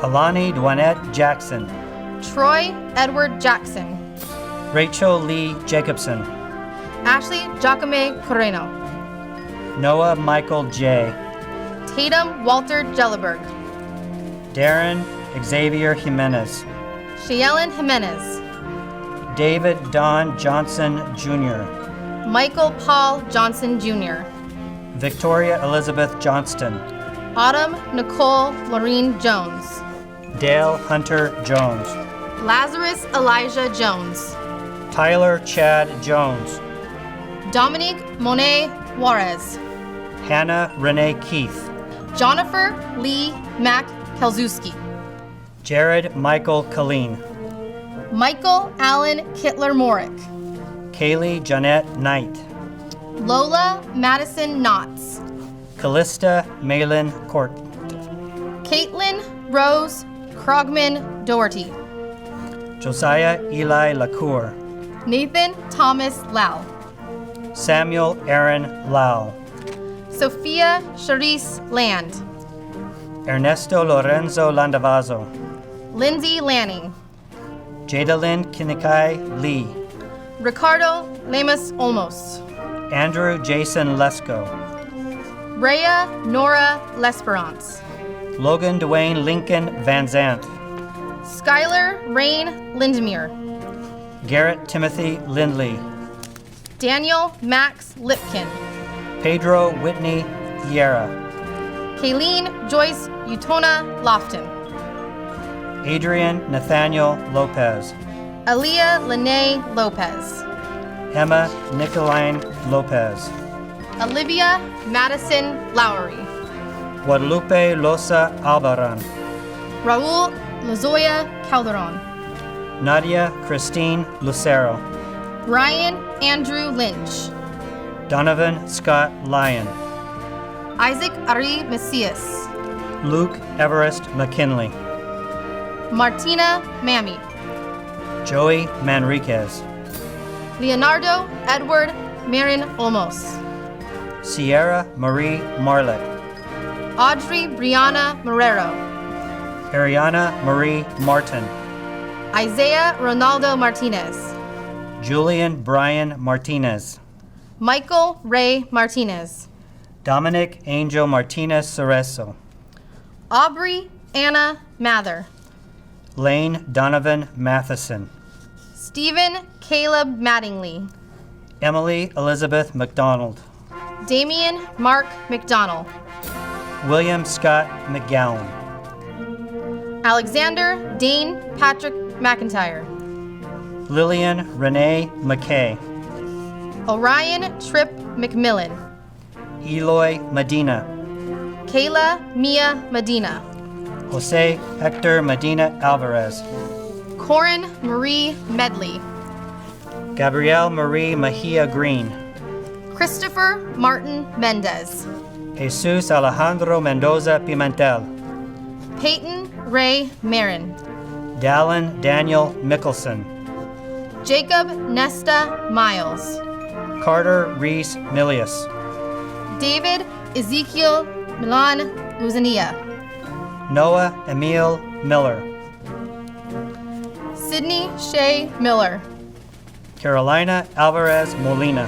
Alani Dwanette Jackson, Troy Edward Jackson, Rachel Lee Jacobson, Ashley Jacome Correno, Noah Michael J., Tatum Walter Jelleberg, Darren Xavier Jimenez, Shayellen Jimenez, David Don Johnson Jr., Michael Paul Johnson Jr., Victoria Elizabeth Johnston, Autumn Nicole Lorene Jones, Dale Hunter Jones, Lazarus Elijah Jones, Tyler Chad Jones, Dominique Monet Juarez, Hannah Renee Keith, Jonathan Lee Mack Kelzuski, Jared Michael Colleen, Michael Allen Kittler Morick, Kaylee Jeanette Knight, Lola Madison Knotts, Callista Malin Court, Caitlin Rose Krogman Doherty, Josiah Eli Lacour, Nathan Thomas Lau, Samuel Aaron Lau, Sophia Charisse Land, Ernesto Lorenzo Landavazo, Lindsay Lanning, Jadalyn Kinikai Lee, Ricardo Lemus Olmos, Andrew Jason Lesko, Rhea Nora Lesperance, Logan Dwayne Lincoln Van Zant, Skylar Rain Lindmere, Garrett Timothy Lindley, Daniel Max Lipkin, Pedro Whitney Guerra, Kayleen Joyce Utona Lofton, Adrian Nathaniel Lopez, Aaliyah Lene Lopez, Emma Nicoline Lopez, Olivia Madison Lowry, Guadalupe Loza Albaran, Raul Lozoya Calderon, Nadia Christine Lucero, Brian Andrew Lynch, Donovan Scott Lyon, Isaac Ari Macias, Luke Everest McKinley, Martina Mammy, Joey Manriquez, Leonardo Edward Marin Olmos, Sierra Marie Marlett, Audrey Brianna Marrero, Ariana Marie Martin, Isaiah Ronaldo Martinez, Julian Brian Martinez, Michael Ray Martinez, Dominic Angel Martinez Cerezo, Aubrey Anna Mather, Lane Donovan Matheson, Stephen Caleb Mattingly, Emily Elizabeth McDonald, Damian Mark McDonnell, William Scott McGowan, Alexander Dane Patrick McIntyre, Lillian Renee McKay, Orion Tripp McMillan. Eloy Medina. Kayla Mia Medina. Jose Hector Medina Alvarez. Corin Marie Medley. Gabrielle Marie Mejia Green. Christopher Martin Mendez. Jesus Alejandro Mendoza Pimentel. Peyton Ray Marin. Dallin Daniel Mickelson. Jacob Nesta Miles. Carter Reese Milius. David Ezekiel Milan Luzania. Noah Emil Miller. Sydney Shea Miller. Carolina Alvarez Molina.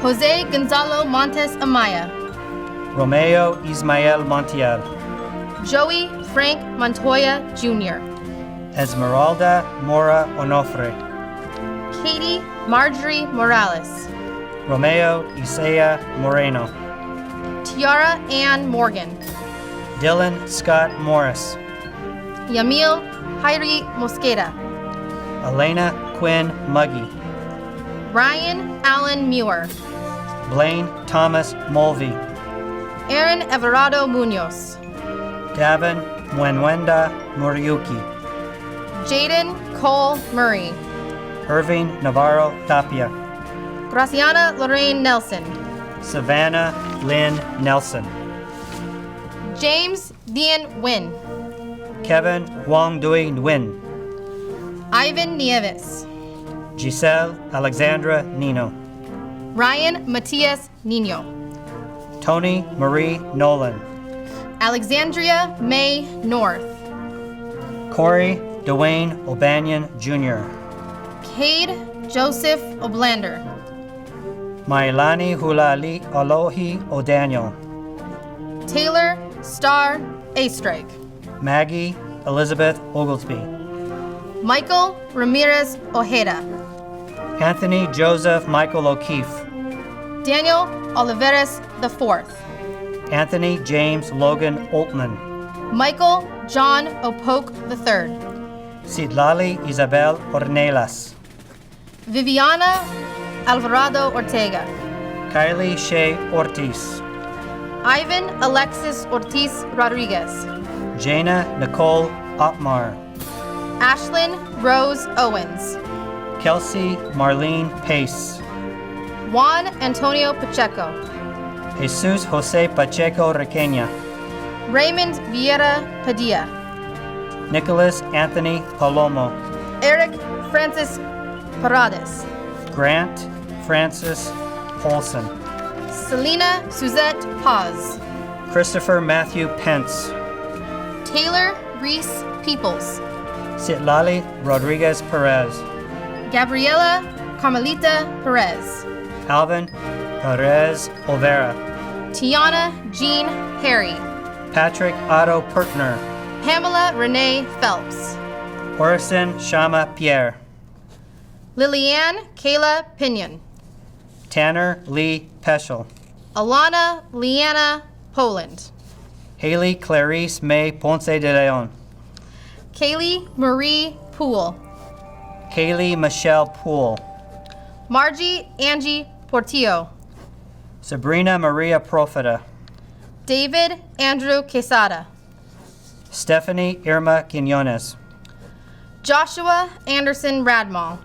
Jose Gonzalo Montes Amaya. Romeo Ismael Montiel. Joey Frank Montoya Jr. Esmeralda Mora Onofre. Katie Marjorie Morales. Romeo Isaiah Moreno. Tiara Ann Morgan. Dylan Scott Morris. Yamil Jairi Mosqueda. Elena Quinn Muggy. Ryan Allen Muir. Blaine Thomas Mulvey. Aaron Everardo Munoz. Davin Mwenwenda Muriuki. Jaden Cole Murray. Irving Navarro Tapia. Graciana Lorraine Nelson. Savannah Lynn Nelson. James Dean Wynn. Kevin Huang Dui Nguyen. Ivan Nieves. Giselle Alexandra Nino. Ryan Matias Nino. Tony Marie Nolan. Alexandria May North. Corey Dwayne O'Banion Jr. Cade Joseph Oblander. Mailani Hulali Alohi O'Daniel. Taylor Star A-Strike. Maggie Elizabeth Oglesby. Michael Ramirez Ojeda. Anthony Joseph Michael O'Keefe. Daniel Oliveras IV. Anthony James Logan Oltman. Michael John Opoke III. Sidlali Isabel Ornelas. Viviana Alvarado Ortega. Kylie Shea Ortiz. Ivan Alexis Ortiz Rodriguez. Jaina Nicole Otmar. Ashlyn Rose Owens. Kelsey Marlene Pace. Juan Antonio Pacheco. Jesus Jose Pacheco Requena. Raymond Vieira Padilla. Nicholas Anthony Palomo. Eric Francis Parades. Grant Francis Paulson. Selena Suzette Paz. Christopher Matthew Pence. Taylor Reese Peoples. Citlali Rodriguez Perez. Gabriela Carmelita Perez. Alvin Perez Olvera. Tiana Jean Harry. Patrick Otto Pertner. Pamela Renee Phelps. Orison Shama Pierre. Liliane Kayla Pinion. Tanner Lee Peschel. Alana Leanna Poland. Haley Clarice May Ponce de Leon. Kaylee Marie Poole. Kaylee Michelle Poole. Margie Angie Portillo. Sabrina Maria Profeta. David Andrew Quesada. Stephanie Irma Quinones. Joshua Anderson Radmal.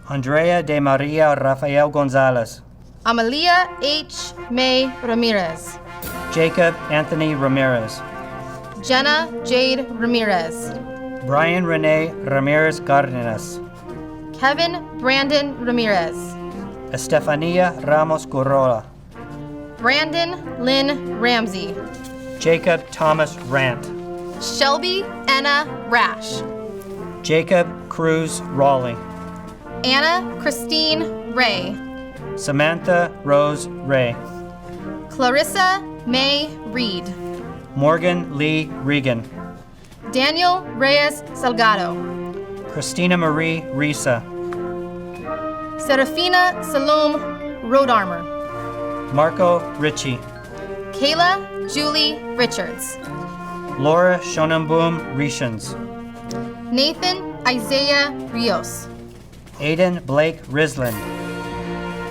Andrea de Maria Rafael Gonzalez. Amalia H. May Ramirez. Jacob Anthony Ramirez. Jenna Jade Ramirez. Brian Rene Ramirez Cardenas. Kevin Brandon Ramirez. Estefania Ramos Gurrola. Brandon Lynn Ramsey. Jacob Thomas Rant. Shelby Anna Rash. Jacob Cruz Raleigh. Anna Christine Ray. Samantha Rose Ray. Clarissa May Reed. Morgan Lee Regan. Daniel Reyes Salgado. Christina Marie Risa. Serafina Salum Rodarmer. Marco Ritchie. Kayla Julie Richards. Laura Shonenboom Rishans. Nathan Isaiah Rios. Aiden Blake Rislin.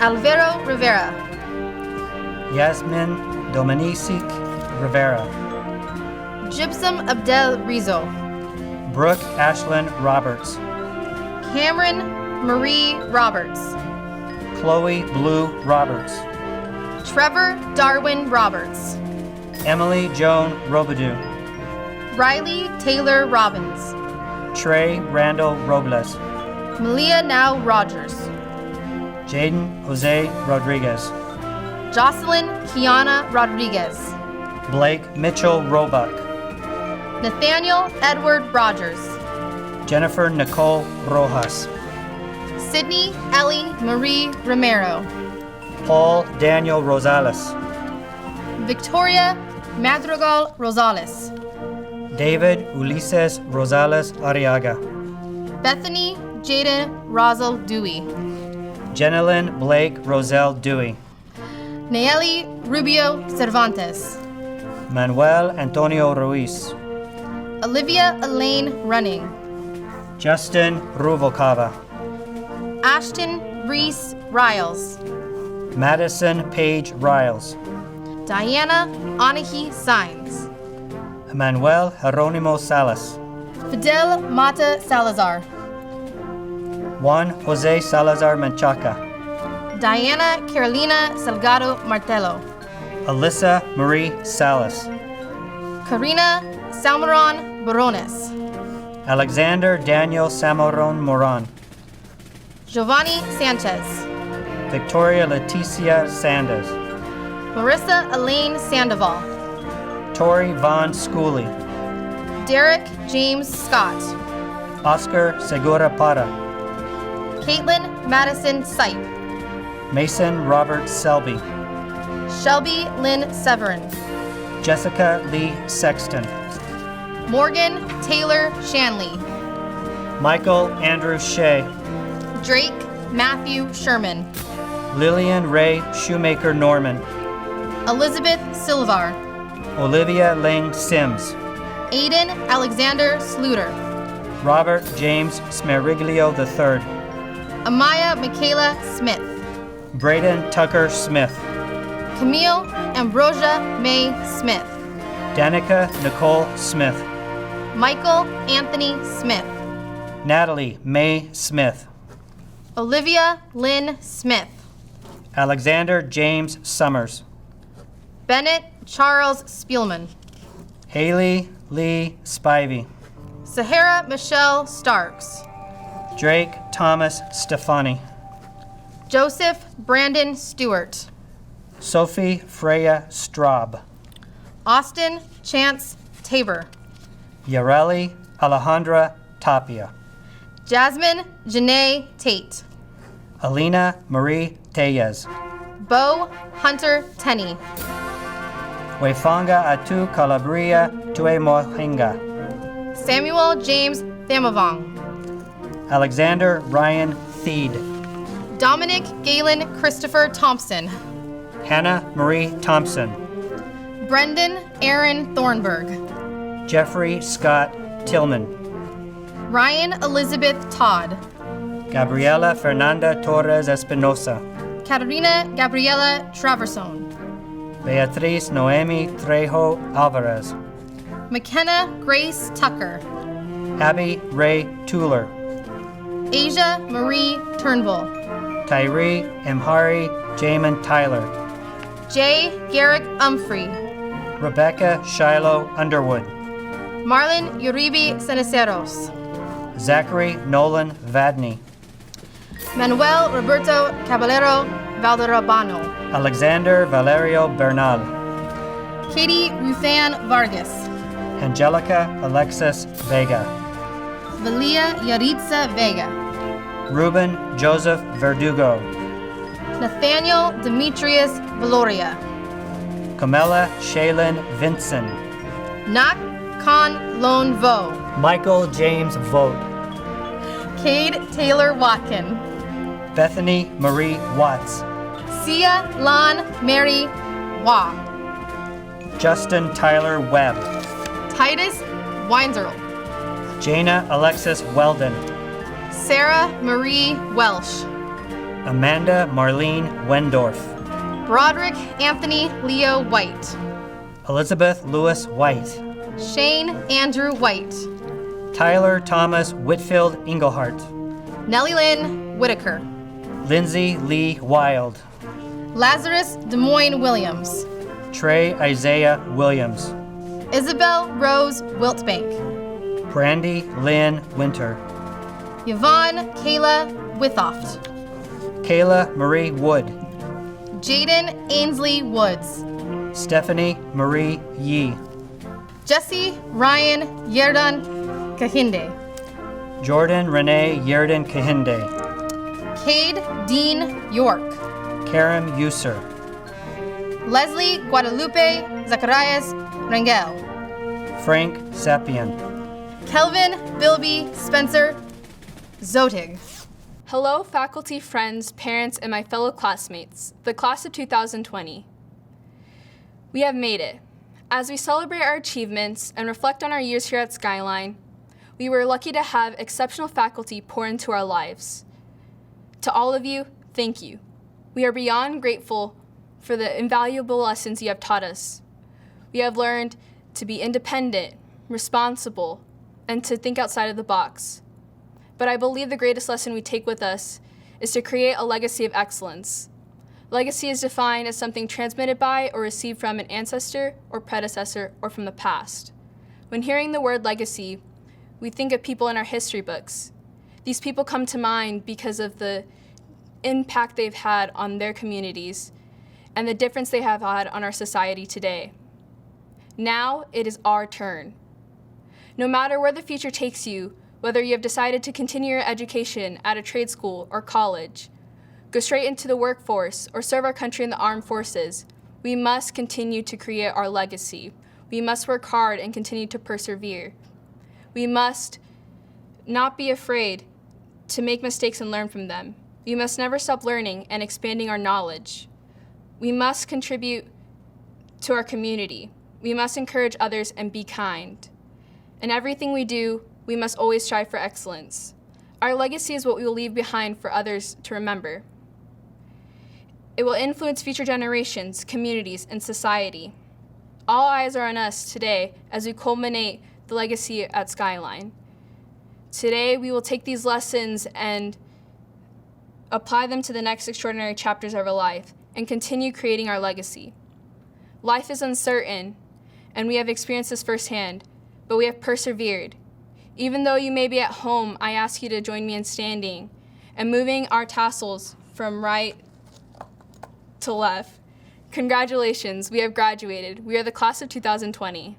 Alvaro Rivera. Yasmin Dominici Rivera. Gypsum Abdel Rizzo. Brooke Ashlyn Roberts. Cameron Marie Roberts. Chloe Blue Roberts. Trevor Darwin Roberts. Emily Joan Robidoux. Riley Taylor Robbins. Trey Randall Robles. Malia Now Rogers. Jaden Jose Rodriguez. Jocelyn Kiana Rodriguez. Blake Mitchell Roebuck. Nathaniel Edward Rogers. Jennifer Nicole Rojas. Sydney Ellie Marie Romero. Paul Daniel Rosales. Victoria Madrigal Rosales. David Ulises Rosales Arriaga. Bethany Jaden Rosal Dewey. Jenilyn Blake Roselle Dewey. Nayeli Rubio Cervantes. Manuel Antonio Ruiz. Olivia Elaine Running. Justin Ruvalcava. Ashton Reese Riles. Madison Page Riles. Diana Anahi Signs. Manuel Jeronimo Salas. Fidel Mata Salazar. Juan Jose Salazar Menchaca. Diana Carolina Salgado Martelo. Alyssa Marie Salas. Karina Salmoron Borones. Alexander Daniel Samoron Moran. Giovanni Sanchez. Victoria Leticia Sanders. Marissa Elaine Sandoval. Tori Von Schooley. Derek James Scott. Oscar Segura Para. Caitlin Madison Sipe. Mason Robert Selby. Shelby Lynn Severin. Jessica Lee Sexton. Morgan Taylor Shanley. Michael Andrew Shea. Drake Matthew Sherman. Lillian Ray Shoemaker Norman. Elizabeth Silvar. Olivia Ling Sims. Aiden Alexander Sluter. Robert James Smeriglio III. Amaya Michaela Smith. Braden Tucker Smith. Camille Ambrosia May Smith. Danica Nicole Smith. Michael Anthony Smith. Natalie May Smith. Olivia Lynn Smith. Alexander James Summers. Bennett Charles Spielman. Haley Lee Spivey. Sahara Michelle Starks. Drake Thomas Stefani. Joseph Brandon Stewart. Sophie Freya Straub. Austin Chance Tabor. Yareli Alejandra Tapia. Jasmine Janae Tate. Alina Marie Tellez. Bo Hunter Tenney. Wefanga Atu Calabria Tue Mohinga. Samuel James Thamavong. Alexander Ryan Theed. Dominic Galen Christopher Thompson. Hannah Marie Thompson. Brendan Aaron Thornburg. Jeffrey Scott Tillman. Ryan Elizabeth Todd. Gabriela Fernanda Torres Espinosa. Katerina Gabriela Traversone. Beatriz Noemi Trejo Alvarez. McKenna Grace Tucker. Abby Ray Tuller. Asia Marie Turnbull. Tyree Imhari Jamin Tyler. J. Garrick Umphrey. Rebecca Shiloh Underwood. Marlon Uribe Ceniceros. Zachary Nolan Vadney. Manuel Roberto Caballero Valderrabano. Alexander Valerio Bernal. Katie Ruthann Vargas. Angelica Alexis Vega. Valia Yaritza Vega. Ruben Joseph Verdugo. Nathaniel Demetrius Valoria. Camilla Shaylin Vinson. Nak Khan Lone Vo. Michael James Vogt. Cade Taylor Watkin. Bethany Marie Watts. Sia Lon Mary Wah. Justin Tyler Webb. Titus Weinzerl. Jana Alexis Weldon. Sarah Marie Welsh. Amanda Marlene Wendorf. Broderick Anthony Leo White. Elizabeth Lewis White. Shane Andrew White. Tyler Thomas Whitfield Englehart. Nellie Lynn Whitaker. Lindsay Lee Wild. Lazarus Des Moines Williams. Trey Isaiah Williams. Isabel Rose Wiltbank. Brandy Lynn Winter. Yvonne Kayla Withoft. Kayla Marie Wood. Jaden Ainsley Woods. Stephanie Marie Yee. Jesse Ryan Yerdan Kahinde. Jordan Renee Yerden Kahinde. Cade Dean York. Karen User. Leslie Guadalupe Zacharias Rangel. Frank Sapien. Kelvin Bilby Spencer Zotig. Hello, faculty, friends, parents, and my fellow classmates, the class of 2020. We have made it. As we celebrate our achievements and reflect on our years here at Skyline, we were lucky to have exceptional faculty pour into our lives. To all of you, thank you. We are beyond grateful for the invaluable lessons you have taught us. We have learned to be independent, responsible, and to think outside of the box. But I believe the greatest lesson we take with us is to create a legacy of excellence. Legacy is defined as something transmitted by or received from an ancestor or predecessor or from the past. When hearing the word legacy, we think of people in our history books. These people come to mind because of the impact they've had on their communities and the difference they have had on our society today. Now it is our turn. No matter where the future takes you, whether you have decided to continue your education at a trade school or college, go straight into the workforce, or serve our country in the armed forces, we must continue to create our legacy. We must work hard and continue to persevere. We must not be afraid to make mistakes and learn from them. We must never stop learning and expanding our knowledge. We must contribute to our community. We must encourage others and be kind. In everything we do, we must always strive for excellence. Our legacy is what we will leave behind for others to remember. It will influence future generations, communities, and society. All eyes are on us today as we culminate the legacy at Skyline. Today, we will take these lessons and apply them to the next extraordinary chapters of our life and continue creating our legacy. Life is uncertain, and we have experienced this firsthand, but we have persevered. Even though you may be at home, I ask you to join me in standing and moving our tassels from right to left. Congratulations, we have graduated. We are the class of 2020.